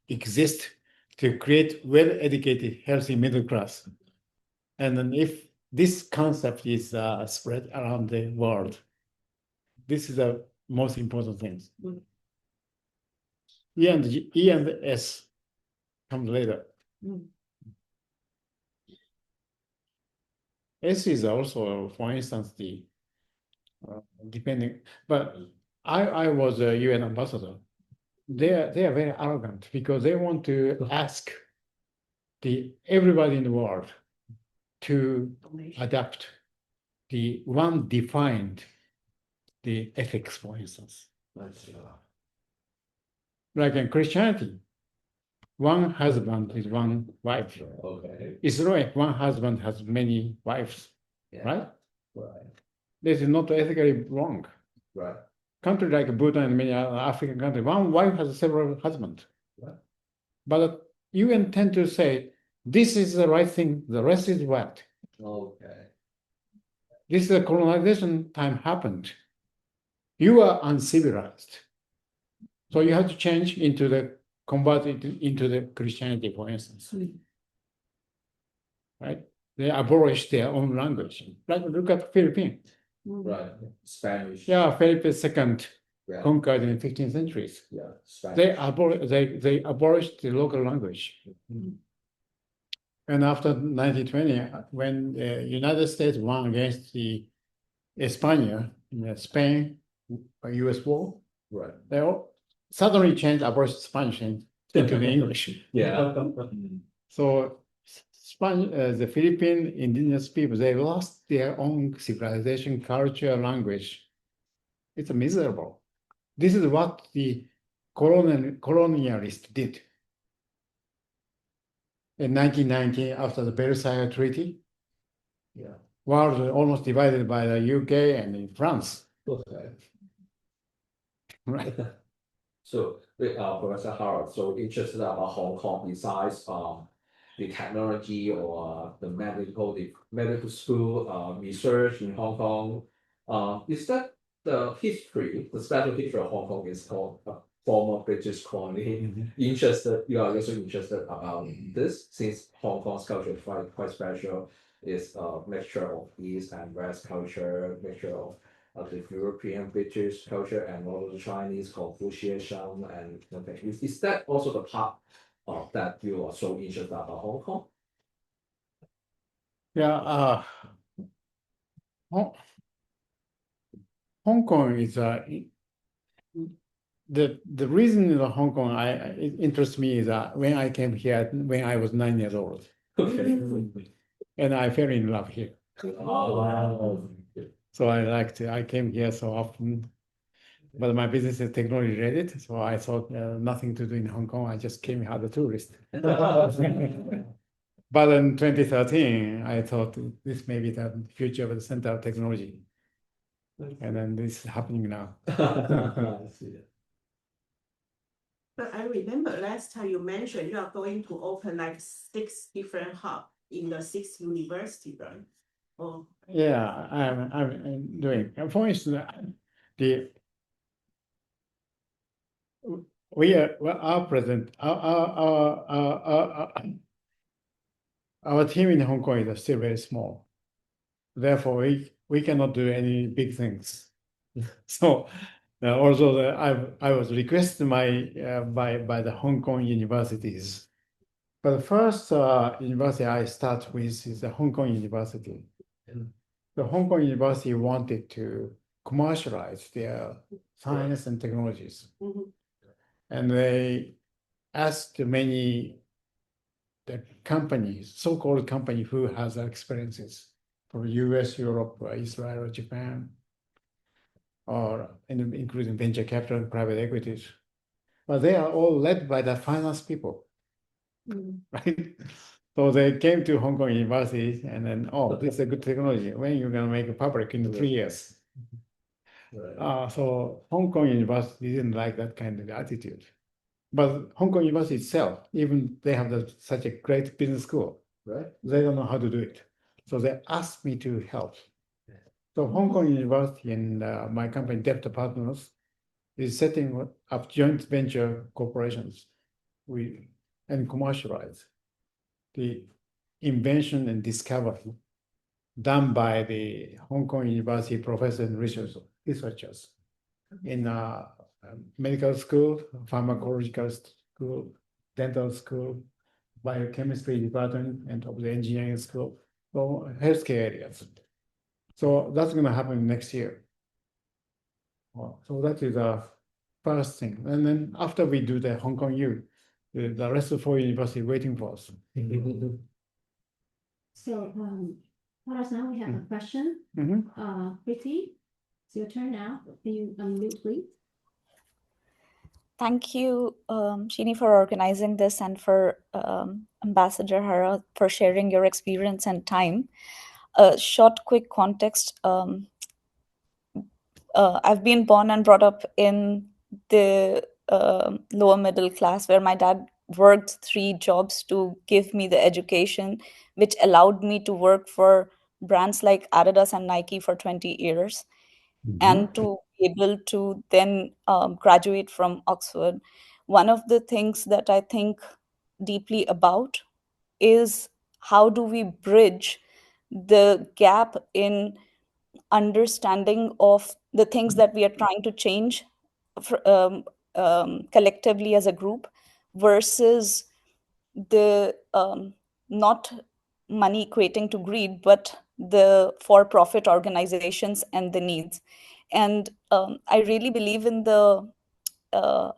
exists to create well-educated, healthy middle class, and then if this concept is spread around the world, this is the most important thing. E and S come later. S is also, for instance, the depending, but I was a UN ambassador. They are very arrogant because they want to ask everybody in the world to adapt the one defined the ethics, for instance. Like in Christianity, one husband is one wife. Okay. Israel, one husband has many wives, right? Right. This is not ethically wrong. Right. Country like Bhutan and many other African countries, one wife has several husbands. Right. But you intend to say, this is the right thing, the rest is what? Okay. this colonization time happened. You are uncivilized. So you have to change convert it into the Christianity, for instance. Right? They abolished their own language. Like, look at Philippines. Right, Spanish. Yeah, Philip II Yeah, conquered in the 15th centuries. yeah, Spanish. They abolished the local language. And after 1920, when the United States won against the España in Spain, U.S. war, Right. they all suddenly changed, abolished Spanish into the English. Yeah. So the Philippine indigenous people, they lost their own civilization, culture, language. It's miserable. This is what the colonialists did. In 1990, after the Versailles Treaty, Yeah. world was almost divided by the UK and in France. Okay. Right. So, Professor Hara, so interested about Hong Kong besides the technology or the medical school research in Hong Kong. Is that the history, the special history of Hong Kong is called a former British colony? You are also interested about this, since Hong Kong's culture is quite special. It's a mixture of East and West culture, mixture of the European British culture and also the Chinese Confucianism, and okay. Is that also the part of that you are so interested about Hong Kong? Yeah, Hong Kong is the reason that Hong Kong it interests me is that when I came here when I was 9 years old, Okay. and I fell in love here. Oh. So I came here so often, but my business is technology related, so I thought nothing to do in Hong Kong. I just came here as a tourist. But in 2013, I thought this may be the future of the center of technology. And then this is happening now. I see. But I remember last time you mentioned you are going to open like 6 different hubs in the 6 university, right? Oh, Yeah, I'm doing. For instance, our president, our team in Hong Kong is still very small. Therefore, we cannot do any big things. So, also I was requested by the Hong Kong universities. But the first university I start with is the Hong Kong University. The Hong Kong University wanted to commercialize their science and technologies. And they asked the companies, so-called company who has experiences from US, Europe, Israel, Japan, or including venture capital and private equities. But they are all led by the finance people, right? So they came to Hong Kong University and then, oh, this is a good technology. When you're going to make it public in 3 years? Right. So Hong Kong University didn't like that kind of attitude. But Hong Kong University itself, even they have such a great business school, Right. they don't know how to do it. So they asked me to help. So Hong Kong University and my company, Debt Partners, is setting up joint venture corporations and commercialize the invention and discovery done by the Hong Kong University professors and researchers in medical school, pharmacological school, dental school, biochemistry department, and of the engineering school, or healthcare areas. So that's going to happen next year. So that is the first thing. And then after we do the Hong Kong U, the rest of 4 universities waiting for us. So, Hara, now we have a question. Priti, it's your turn now. Can you unmute, please? Thank you, Shini, for organizing this and for Ambassador Hara for sharing your experience and time. A short, quick context. I've been born and brought up in the lower middle class, where my dad worked 3 jobs to give me the education, which allowed me to work for brands like Adidas and Nike for 20 years, and to be able to then graduate from Oxford, one of the things that I think deeply about is how do we bridge the gap in understanding of the things that we are trying to change collectively as a group versus the not money equating to greed, but the for-profit organizations and the needs. And I really believe in uh,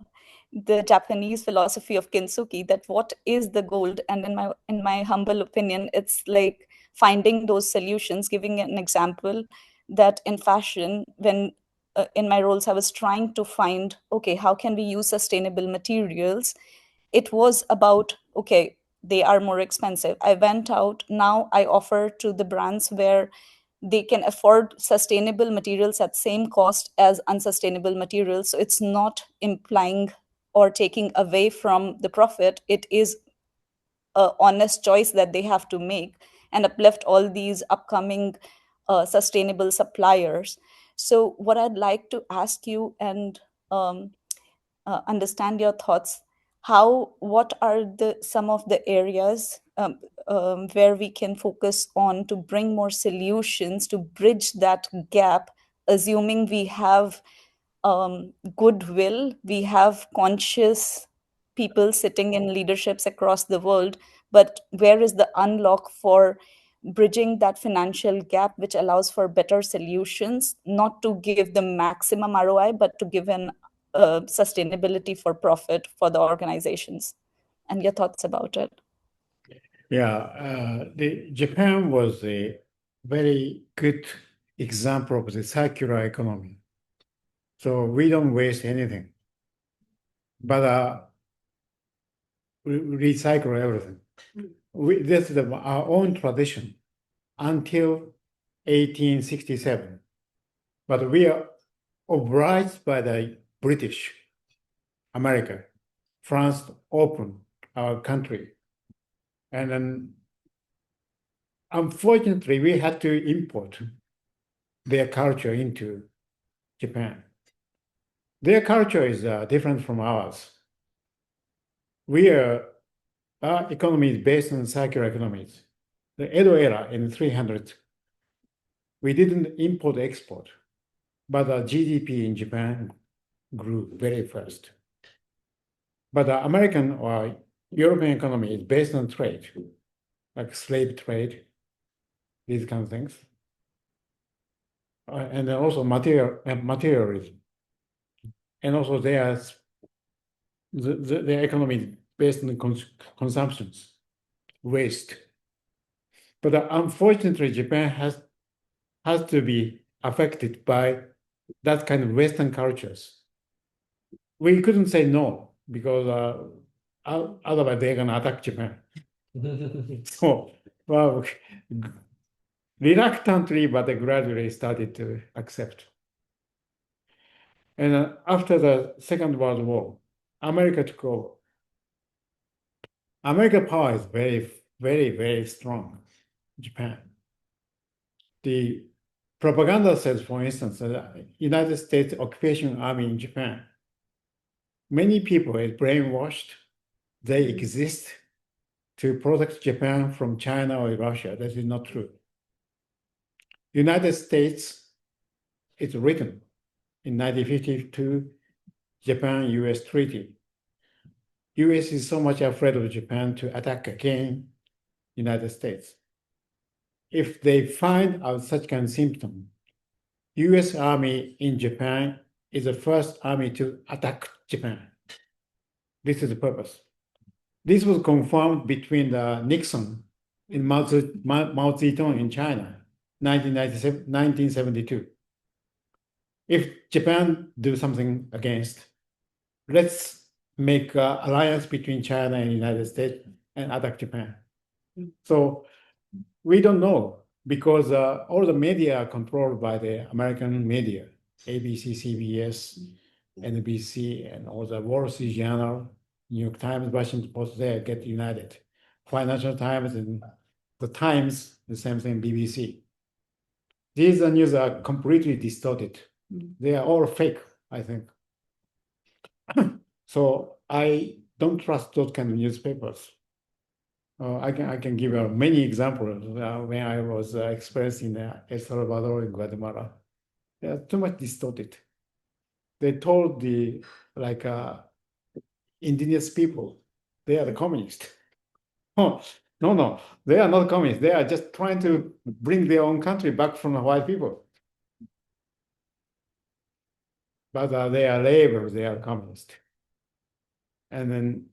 the Japanese philosophy of kintsugi, that what is the gold? And in my humble opinion, it's like finding those solutions. Giving an example, that in fashion, when in my roles I was trying to find, okay, how can we use sustainable materials? It was about, okay, they are more expensive. I went out, now I offer to the brands where they can afford sustainable materials at same cost as unsustainable materials. So it's not implying or taking away from the profit. It is a honest choice that they have to make and uplift all these upcoming sustainable suppliers. So what I'd like to ask you and understand your thoughts, what are some of the areas where we can focus on to bring more solutions to bridge that gap, assuming we have goodwill, we have conscious people sitting in leaderships across the world, but where is the unlock for bridging that financial gap, which allows for better solutions, not to give the maximum ROI, but to give an sustainability for profit for the organizations? And your thoughts about it? Yeah, Japan was a very good example of the circular economy. So we don't waste anything, but we recycle everything. This is our own tradition until 1867. But we are obliged by the British, America, France opened our country. And then, unfortunately, we had to import their culture into Japan. Their culture is different from ours. Our economy is based on circular economies. The Edo era in 300, we didn't import export, but the GDP in Japan grew very fast. But the American or European economy is based on trade, like slave trade, these kind of things. And then also materialism. And also their economy is based on consumptions, waste. But unfortunately, Japan has to be affected by that kind of Western cultures. We couldn't say no because otherwise they're gonna attack Japan. So, well, reluctantly, but they gradually started to accept. And after the Second World War, America took over. American power is very, very, very strong. Japan. The propaganda says, for instance, the United States occupation army in Japan. Many people are brainwashed. They exist to protect Japan from China or Russia. That is not true. United States, it's written in 1952 Japan-US Treaty. US is so much afraid of Japan to attack again United States. If they find out such kind of symptom, US Army in Japan is the first army to attack Japan. This is the purpose. This was confirmed between the Nixon and Mao Zedong in China, 1972. If Japan do something against, let's make an alliance between China and United States and attack Japan. So we don't know because all the media are controlled by the American media, ABC, CBS, NBC, and all the Wall Street Journal, New York Times, Washington Post, they get united. Financial Times and the Times, the same thing, BBC. These news are completely distorted. They are all fake, I think. So I don't trust those kind of newspapers. I can give you many examples when I was expressed in El Salvador and Guatemala. They are too much distorted. They told the indigenous people they are the communists. Oh, no, they are not communists. They are just trying to bring their own country back from the white people. But they are labeled, they are communist. And then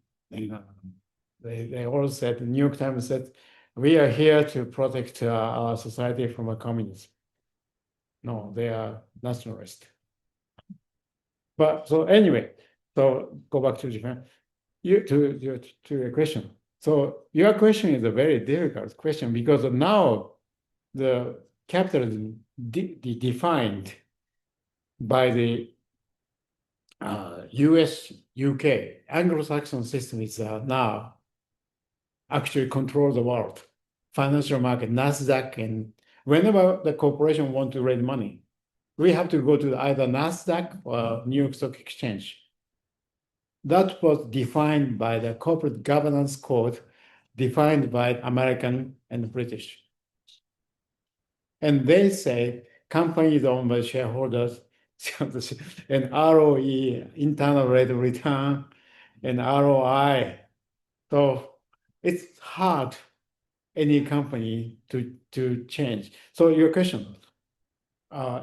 they all said, the New York Times said, we are here to protect our society from a communism. No, they are nationalist. But so anyway, so go back to Japan. To your question. So your question is a very difficult question because now the capitalism defined by the US, UK, Anglo-Saxon system is now actually control the world, financial market, NASDAQ, and whenever the corporation want to raise money, we have to go to either NASDAQ or New York Stock Exchange. That was defined by the corporate governance code, defined by American and British. And they say companies owned by shareholders and ROE, internal rate of return, and ROI. So it's hard any company to change. So your question,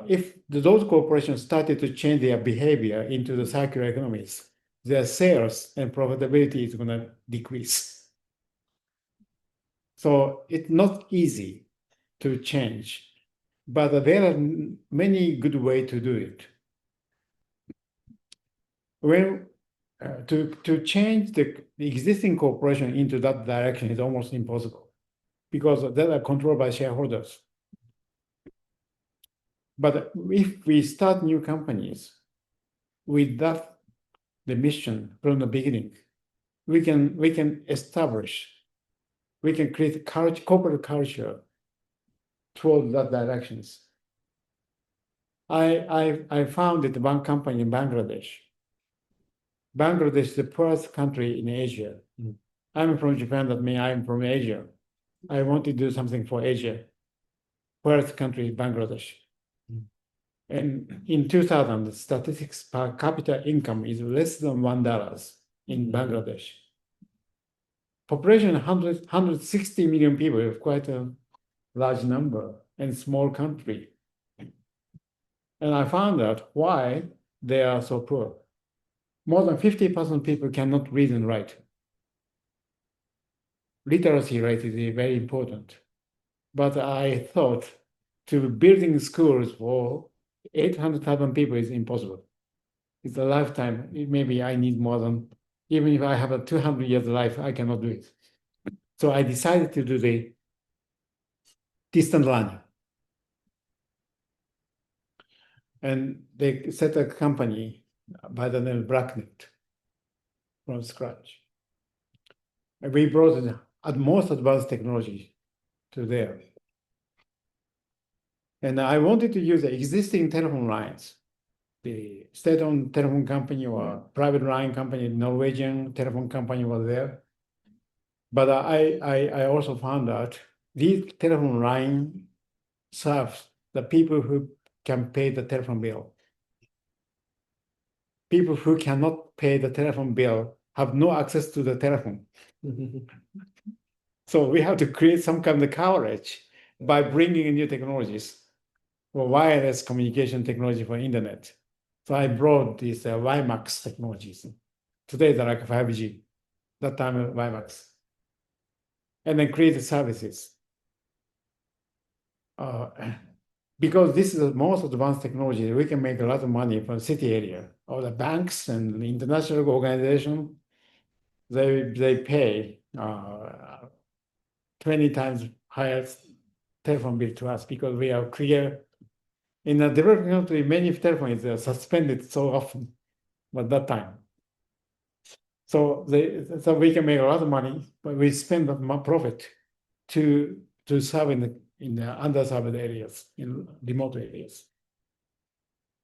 if those corporations started to change their behavior into the circular economies, their sales and profitability is going to decrease. So it's not easy to change, but there are many good ways to do it. When to change the existing corporation into that direction is almost impossible because they are controlled by shareholders. But if we start new companies with that the mission from the beginning, we can establish, we can create corporate culture toward that directions. I founded one company in Bangladesh. Bangladesh is the poorest country in Asia. I'm from Japan, that means I'm from Asia. I want to do something for Asia. Poorest country, Bangladesh. And in 2000, the statistics per capita income is less than $1 in Bangladesh. Population 160 million people, is quite a large number and small country. And I found out why they are so poor. More than 50% people cannot read and write. Literacy rate is very important. But I thought to building schools for 800,000 people is impossible. It's a lifetime. Maybe I need more than, even if I have a 200 years life, I cannot do it. So I decided to do the distant learning. And they set a company by the name of Blacknet from scratch. And we brought the most advanced technology to there. And I wanted to use the existing telephone lines, the state-owned telephone company or private line company, Norwegian telephone company was there. But I also found out these telephone line serves the people who can pay the telephone bill. People who cannot pay the telephone bill have no access to the telephone. So we have to create some kind of coverage by bringing in new technologies for wireless communication technology for internet. So I brought these WiMAX technologies. Today they're like 5G, that time WiMAX. And then create services. Because this is the most advanced technology, we can make a lot of money from the city area. Or the banks and the international organization, they pay 20 times higher telephone bill to us because we are clear. In a developing country, many telephones are suspended so often at that time. So we can make a lot of money, but we spend the profit to serve in in the underserved areas, in remote areas.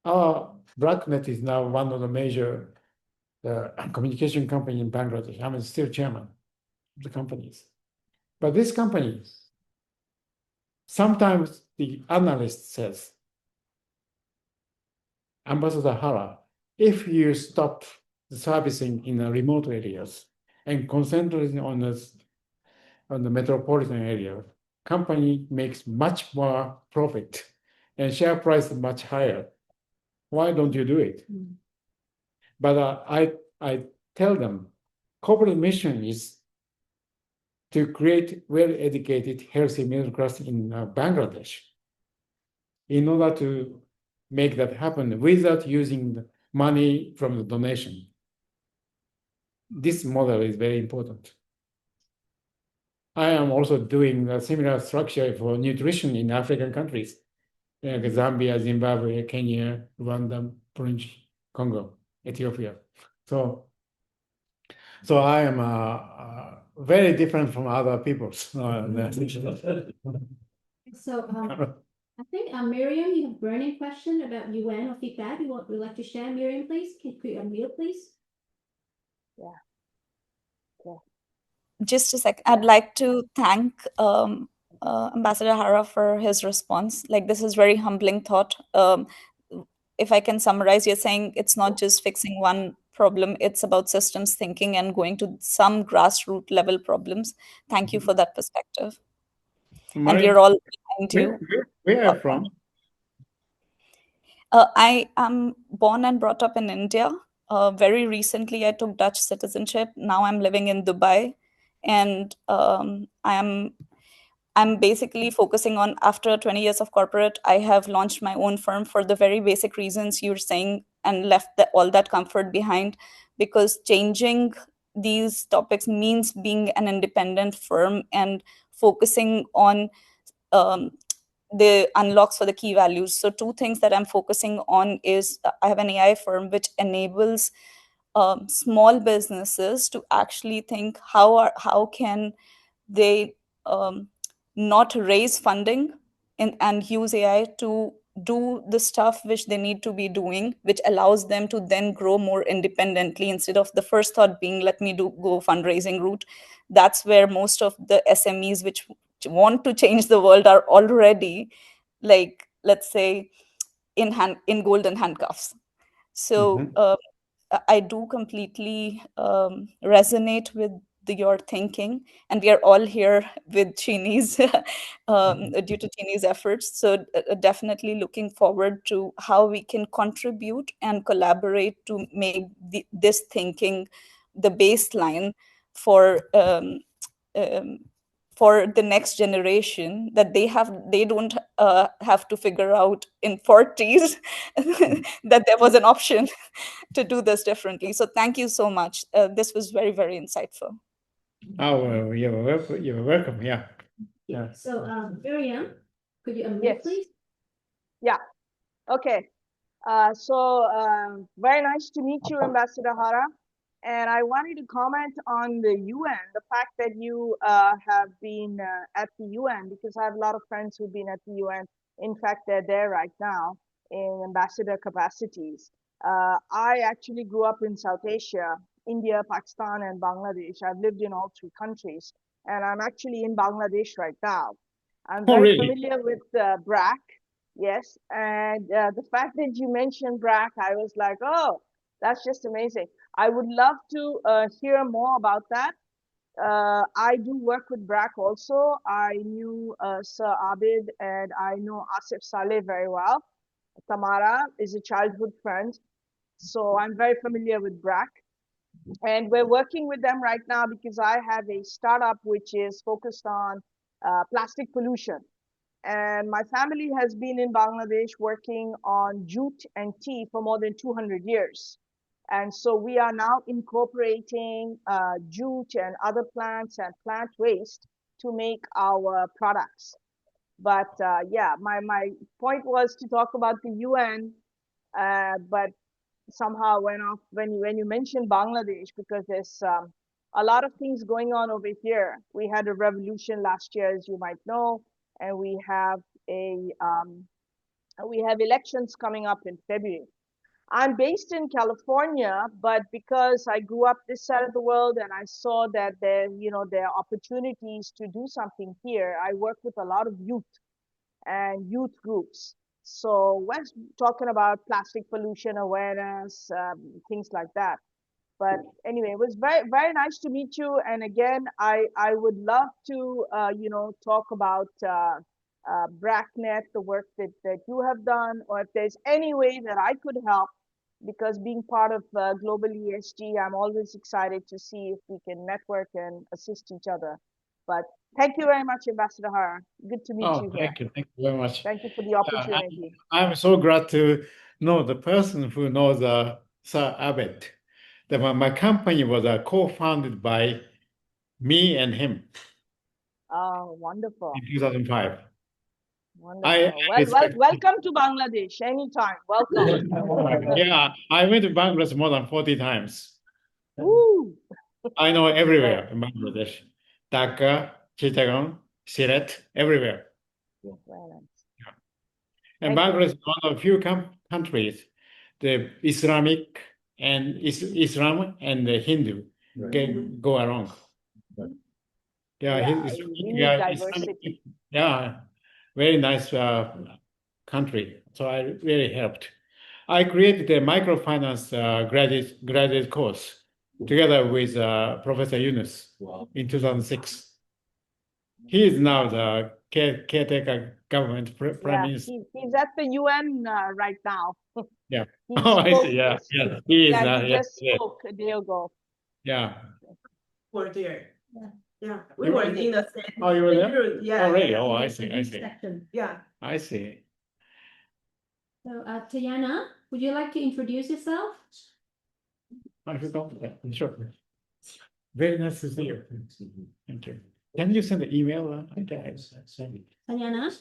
Our BlackNet is now one of the major communication company in Bangladesh. I'm still chairman of the companies. But this company, sometimes the analyst says, Ambassador Hara, if you stop the servicing in the remote areas and concentrating on the metropolitan area, company makes much more profit and share price is much higher. Why don't you do it? But I tell them, corporate mission is to create well-educated, healthy middle class in Bangladesh. In order to make that happen without using the money from the donation. This model is very important. I am also doing a similar structure for nutrition in African countries, like Zambia, Zimbabwe, Kenya, Rwanda, Burundi, Congo, Ethiopia. So I am very different from other people. So I think Miriam, you have a burning question about UN or feedback. Would like to share, Miriam, please? Could you unmute, please? Just a sec. I'd like to thank Ambassador Hara for his response. Like, this is very humbling thought. If I can summarize, you're saying it's not just fixing one problem, it's about systems thinking and going to some grassroots level problems. Thank you for that perspective. And we're all behind you. Where are you from? I am born and brought up in India. Very recently, I took Dutch citizenship. Now I'm living in Dubai. And I'm basically focusing on, after 20 years of corporate, I have launched my own firm for the very basic reasons you're saying, and left all that comfort behind, because changing these topics means being an independent firm and focusing on the unlocks for the key values. So 2 things that I'm focusing on is I have an AI firm which enables small businesses to actually think how can they not raise funding and use AI to do the stuff which they need to be doing, which allows them to then grow more independently, instead of the first thought being, let me go fundraising route. That's where most of the SMEs which want to change the world are already, like, let's say, in golden handcuffs. So I do completely resonate with your thinking, and we are all here with Chini's due to Chini's efforts. So definitely looking forward to how we can contribute and collaborate to make this thinking the baseline for the next generation, that they don't have to figure out in 40s that there was an option to do this differently. So thank you so much. This was very, very insightful. Oh, well, you're welcome. Yeah. So Miriam, could you unmute, Yes. please? Yeah. Okay. Very nice to meet you, Ambassador Hara. And I wanted to comment on the UN, the fact that you have been at the UN, because I have a lot of friends who've been at the UN. In fact, they're there right now in ambassador capacities. I actually grew up in South Asia, India, Pakistan, and Bangladesh. I've lived in all 3 countries, and I'm actually in Bangladesh right now. I'm very familiar with BRAC. Yes, and the fact that you mentioned BRAC, I was like, oh, that's just amazing. I would love to hear more about that. I do work with BRAC also. I knew Sir Abid, and I know Asif Saleh very well. Tamara is a childhood friend. So I'm very familiar with BRAC. And we're working with them right now because I have a startup which is focused on plastic pollution. And my family has been in Bangladesh working on jute and tea for more than 200 years. And so we are now incorporating jute and other plants and plant waste to make our products. But yeah, my point was to talk about the UN, but somehow went off when you mentioned Bangladesh, because there's a lot of things going on over here. We had a revolution last year, as you might know. and we have elections coming up in February. I'm based in California, but because I grew up this side of the world and I saw that there are opportunities to do something here, I work with a lot of youth and youth groups. So we're talking about plastic pollution awareness, things like that. But anyway, it was very, very nice to meet you. And again, I would love to, talk about BRACnet, the work that you have done, or if there's any way that I could help, because being part of Global ESG, I'm always excited to see if we can network and assist each other. But thank you very much, Ambassador Hara. Good to meet you here. Thank you very much. Thank you for the opportunity. I'm so glad to know the person who knows Sir Abbott. My company was co-founded by me and him Oh, wonderful. in 2005. Wonderful. Welcome to Bangladesh anytime. Welcome. Yeah, I went to Bangladesh more than 40 times. Woo. I know everywhere in Bangladesh. Dhaka, Chittagong, Sylhet, everywhere. Very nice. And Bangladesh is one of the few countries, the Islamic and Islam and the Hindu can go along. Yeah, diversity. Yeah, very nice country. So I really helped. I created a microfinance graduate course together with Professor Yunus in 2006. He is now the caretaker government prime minister. He's at the UN right now. Yeah. I see. Yeah. He is. he just spoke a day ago. Yeah. We're there. Yeah. We You were were in the same. Oh, you were there? Yeah. Oh, really? Oh, I see. Yeah. I see. So, Tayana, would you like to introduce yourself? I forgot. Sure. Very nice to see you. Thank you. Can you send the email? Tayana?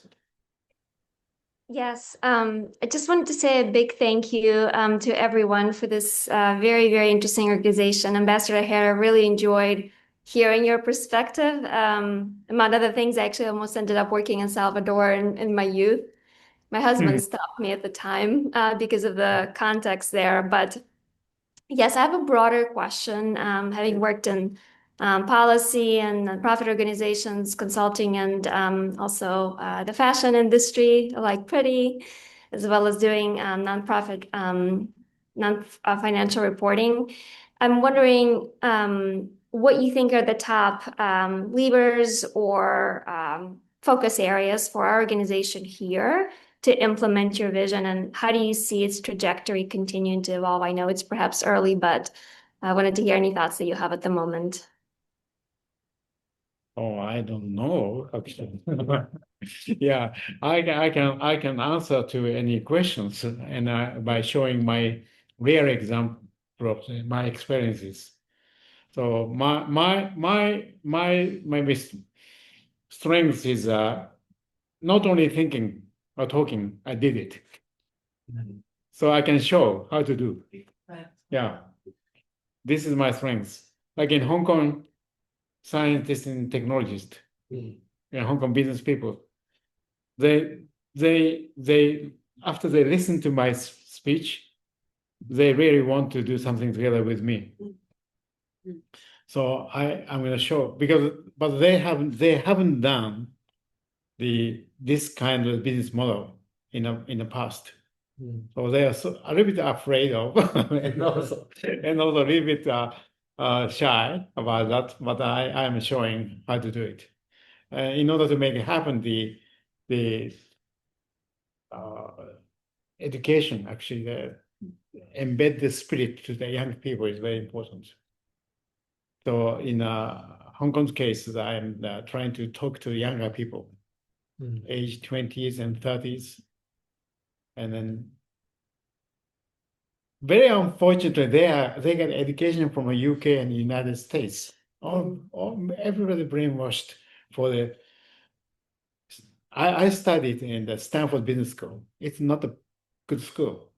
Yes, I just wanted to say a big thank you to everyone for this very, very interesting organization. Ambassador Hara, really enjoyed hearing your perspective. Among other things, I actually almost ended up working in Salvador in my youth. My husband stopped me at the time because of the context there. But yes, I have a broader question, having worked in policy and nonprofit organizations, consulting, and also the fashion industry, like Pretty, as well as doing nonprofit non-financial reporting. I'm wondering what you think are the top levers or focus areas for our organization here to implement your vision, and how do you see its trajectory continuing to evolve? I know it's perhaps early, but I wanted to hear any thoughts that you have at the moment. Oh, I don't know. Okay. Yeah, I can answer to any questions, and by showing my real example of my experiences. So my strength is not only thinking or talking. I did it, so I can show how to do. Right. Yeah, this is my strength. Like in Hong Kong, scientists and technologists, in Hong Kong business people, they after they listen to my speech, they really want to do something together with me. So I'm going to show but they haven't done this kind of business model in the past. So they are a little bit afraid of, and also a little bit shy about that. But I am showing how to do it. In order to make it happen, the education, actually, embed the spirit to the young people is very important. So in Hong Kong's case, I am trying to talk to younger people, age 20s and 30s, and then very unfortunately, they get education from the UK and the United States. Everybody brainwashed for the. I studied in the Stanford Business School. It's not a good school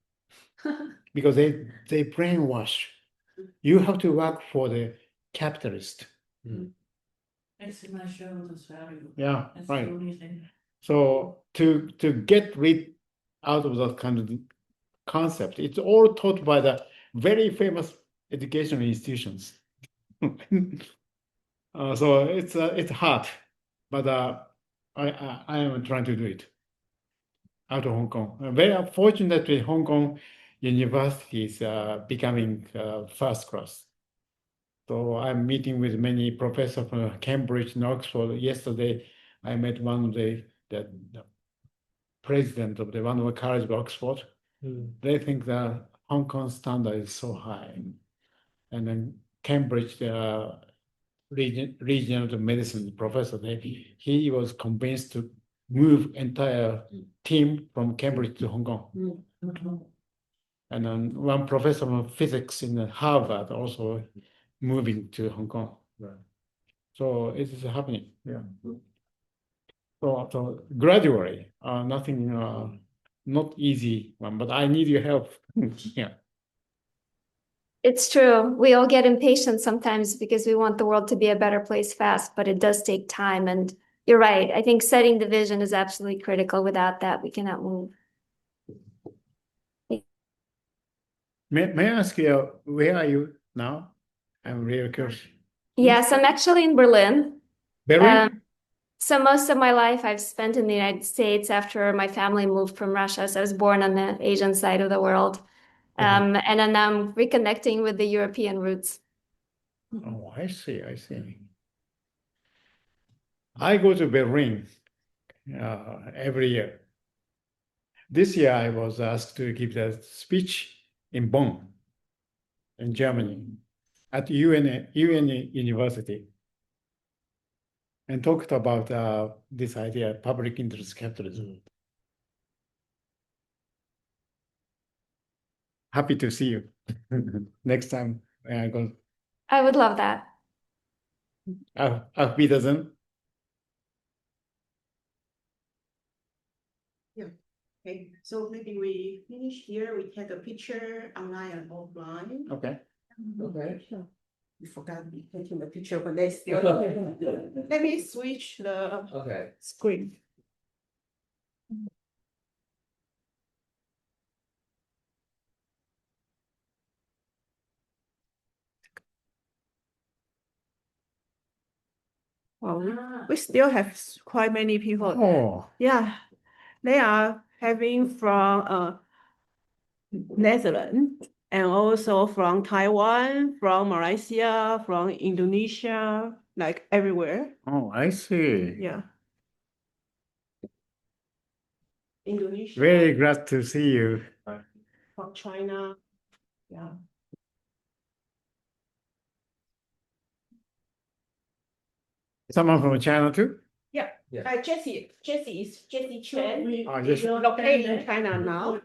because they brainwash. You have to work for the capitalist. Maximize shareholders' value. Yeah, That's right. the only thing. So to get rid out of that kind of concept, it's all taught by the very famous educational institutions. So it's hard, but I am trying to do it out of Hong Kong. Very unfortunately, Hong Kong university is becoming first class. So I'm meeting with many professors from Cambridge and Oxford. Yesterday, I met one of the president of one of the college of Oxford. They think the Hong Kong standard is so high, and then Cambridge regional medicine professor, he was convinced to move entire team from Cambridge to Hong Kong. And then one professor of physics in Harvard also moving to Hong Kong. Right. So it is happening. Yeah. So gradually, nothing, not easy one, but I need your help. Yeah. It's true. We all get impatient sometimes because we want the world to be a better place fast, but it does take time. And you're right. I think setting the vision is absolutely critical. Without that, we cannot move. May I ask you, where are you now? I'm really curious. Yes, I'm actually in Berlin. Berlin? So most of my life I've spent in the United States after my family moved from Russia. So I was born on the Asian side of the world. And then I'm reconnecting with the European roots. Oh, I see. I go to Berlin every year. This year I was asked to give a speech in Bonn, in Germany, at UN University, and talked about this idea, public interest capitalism. Happy to see you next time when I go. I would love that. Auf Wiedersehen. Okay, so maybe we finish here, we take a picture online and offline. Okay. Okay. We forgot taking the picture, but they still. Let me switch the Okay. screen. Well, we still have quite many people. Oh, Yeah, they are having from Netherlands and also from Taiwan, from Malaysia, from Indonesia, like everywhere. oh, I see. Yeah. Indonesia, Very glad to see you. from China. Yeah. Someone from China too? Yeah. Yeah. Jessie is Jessie Chen. Oh, yes. Located in China now,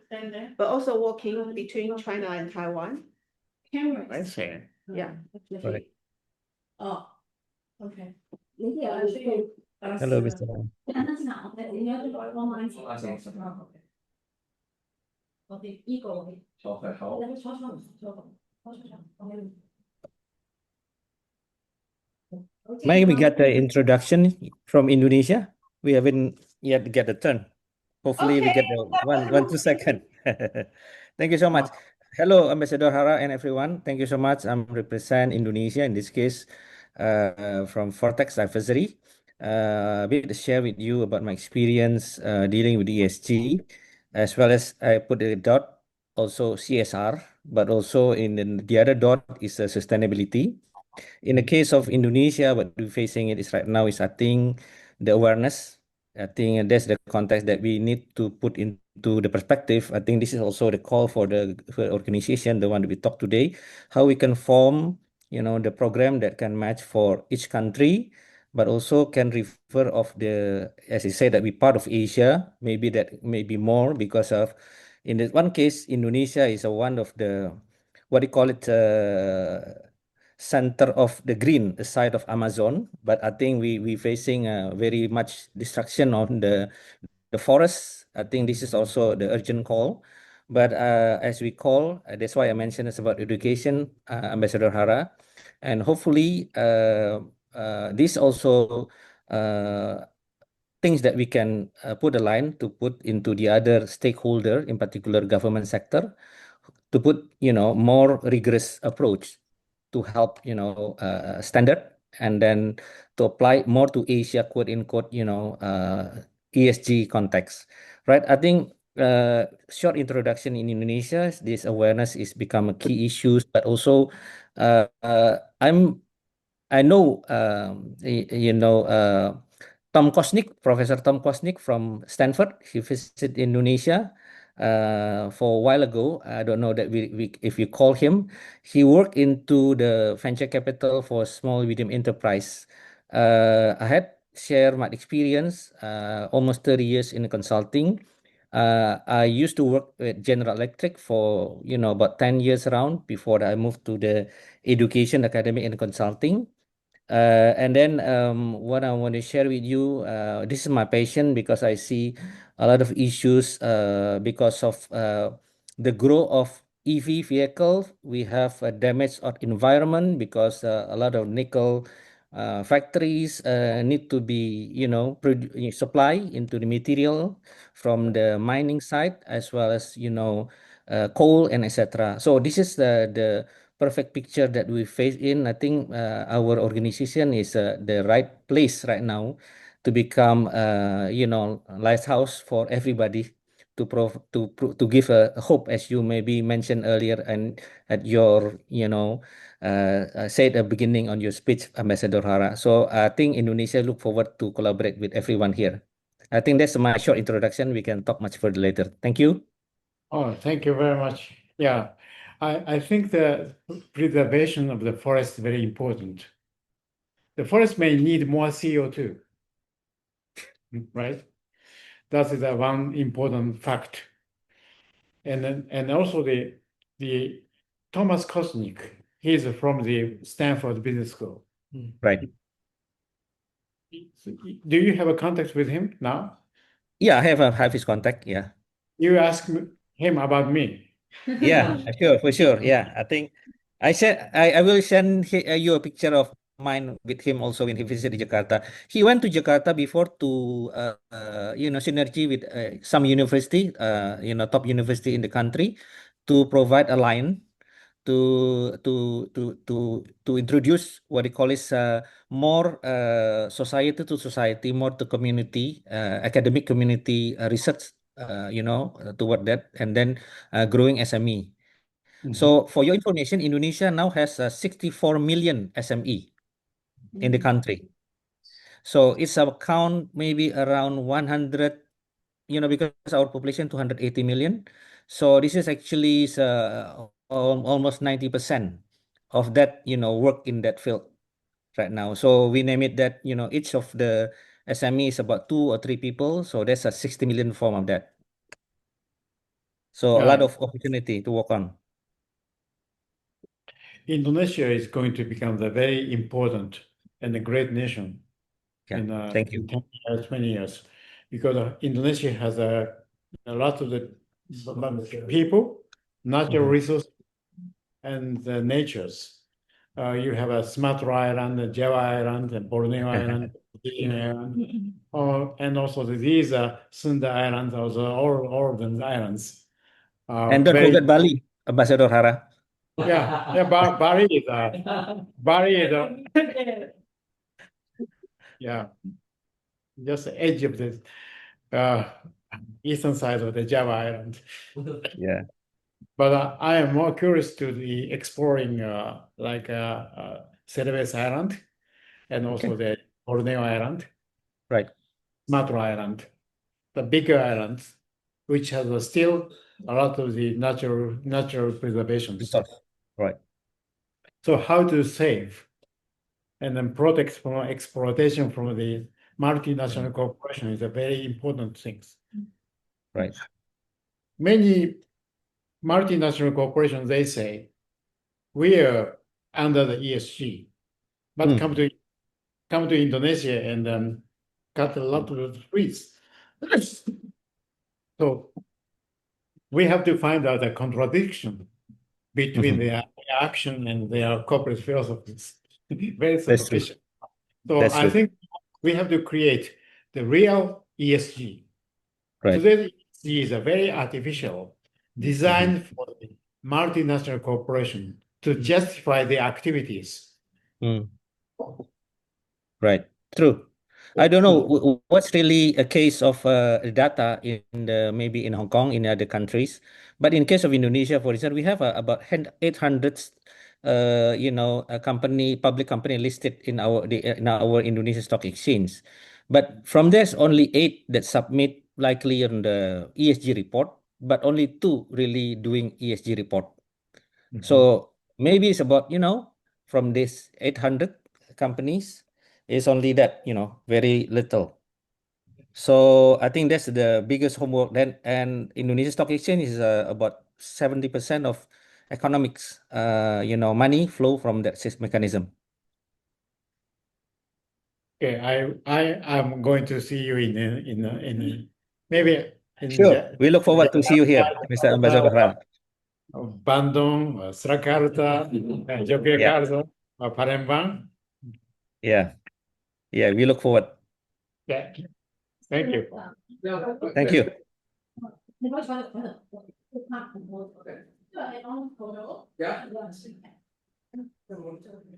but also working between China and Taiwan. I see. Yeah. Right. Oh, okay. Hello, Mr. Ram. May we get the introduction from Indonesia? We haven't yet get the turn. Hopefully we get the 2 second. Thank you so much. Hello, Ambassador Hara and everyone. Thank you so much. I'm represent Indonesia in this case from Vortex Advisory. A bit to share with you about my experience dealing with ESG, as well as I put a dot also CSR, but also in the other dot is sustainability. In the case of Indonesia, what we're facing it is right now is I think the awareness. I think that's the context that we need to put into the perspective. I think this is also the call for the organization, the one that we talk today, how we can form, the program that can match for each country, but also can refer of as you say, that we part of Asia, maybe that may be more because of, in this one case, Indonesia is one of the, what do you call it, center of the green side of Amazon, but I think we facing very much destruction on the forests. I think this is also the urgent call. But as we call, that's why I mentioned it's about education, Ambassador Hara, and hopefully this also things that we can put a line to put into the other stakeholder, in particular government sector, to put more rigorous approach to help standard, and then to apply more to Asia, quote unquote, ESG context, right? I think short introduction in Indonesia, this awareness is become a key issues, but also I know Professor Tom Kosnik from Stanford. He visited Indonesia for a while ago. I don't know that we if you call him. He worked into the venture capital for small medium enterprise. I had shared my experience, almost 30 years in consulting. I used to work with General Electric for about 10 years around before I moved to the education, academic, and consulting. And then what I want to share with you, this is my passion because I see a lot of issues because of the growth of EV vehicles. We have a damage of environment because a lot of nickel factories need to be, supply into the material from the mining site as well as, coal and etc. So this is the perfect picture that we face in. I think our organization is the right place right now to become, lighthouse for everybody to give a hope, as you maybe mentioned earlier and at your, said at the beginning on your speech, Ambassador Hara. So I think Indonesia look forward to collaborate with everyone here. I think that's my short introduction. We can talk much further later. Thank you. Oh, thank you very much. Yeah, I think the preservation of the forest is very important. The forest may need more CO2, right? That is the one important fact. And also the Thomas Kosnik, he's from the Stanford Business School. Right. Do you have a contact with him now? Yeah, I have his contact. Yeah. You ask him about me. Yeah, sure, for sure. Yeah, I think I will send you a picture of mine with him also when he visited Jakarta. He went to Jakarta before to synergy with some university, top university in the country, to provide a line to introduce what they call is more society to society, more to community, academic community research, toward that, and then growing SME. So for your information, Indonesia now has 64 million SME in the country. So it's a count maybe around 100, because our population 280 million. So this is actually almost 90% of that, work in that field right now. So we name it that, each of the SME is about 2 or 3 people. So that's a 60 million form of that. So a lot of opportunity to work on. Indonesia is going to become the very important and a great nation in Thank you. 10 years, 20 years, because Indonesia has a lot of the people, natural resources, and the natures. You have a Sumatra Island, Java Island, and Borneo Island, and also these Sunda Islands, also all of them islands. And don't forget Bali, Ambassador Hara. Yeah, Bali is yeah, just the edge of the eastern side of the Java Island. Yeah. But I am more curious to the exploring Celebes Island and also the Borneo Island, right? Sumatra Island, the bigger islands, which has still a lot of the natural preservation. Right. So how to save and then protect from exploitation from the multinational corporation is a very important thing. Right. Many multinational corporations, they say, we are under the ESG, but come to Indonesia and cut a lot of the trees. So we have to find out the contradiction between their action and their corporate philosophies. Very superficial. So I think we have to create the real ESG. Right. Today's ESG is a very artificial, designed for the multinational corporation to justify their activities. Mm. Right. True. I don't know what's really a case of data in the maybe in Hong Kong, in other countries, but in case of Indonesia, for example, we have about 800 a public company listed in our Indonesia Stock Exchange, but from there's only 8 that submit likely on the ESG report, but only 2 really doing ESG report. So maybe it's about from this 800 companies, it's only that very little. So I think that's the biggest homework. Then and Indonesia Stock Exchange is about 70% of economics. Money flow from that mechanism. Okay, I'm going to see you maybe in Sure, we look forward to see you here, Mr. Ambassador Hara. Bandung, Surakarta, Yogyakarta, Palembang. Yeah, we look forward. Yeah. Thank you. Thank you. Yeah.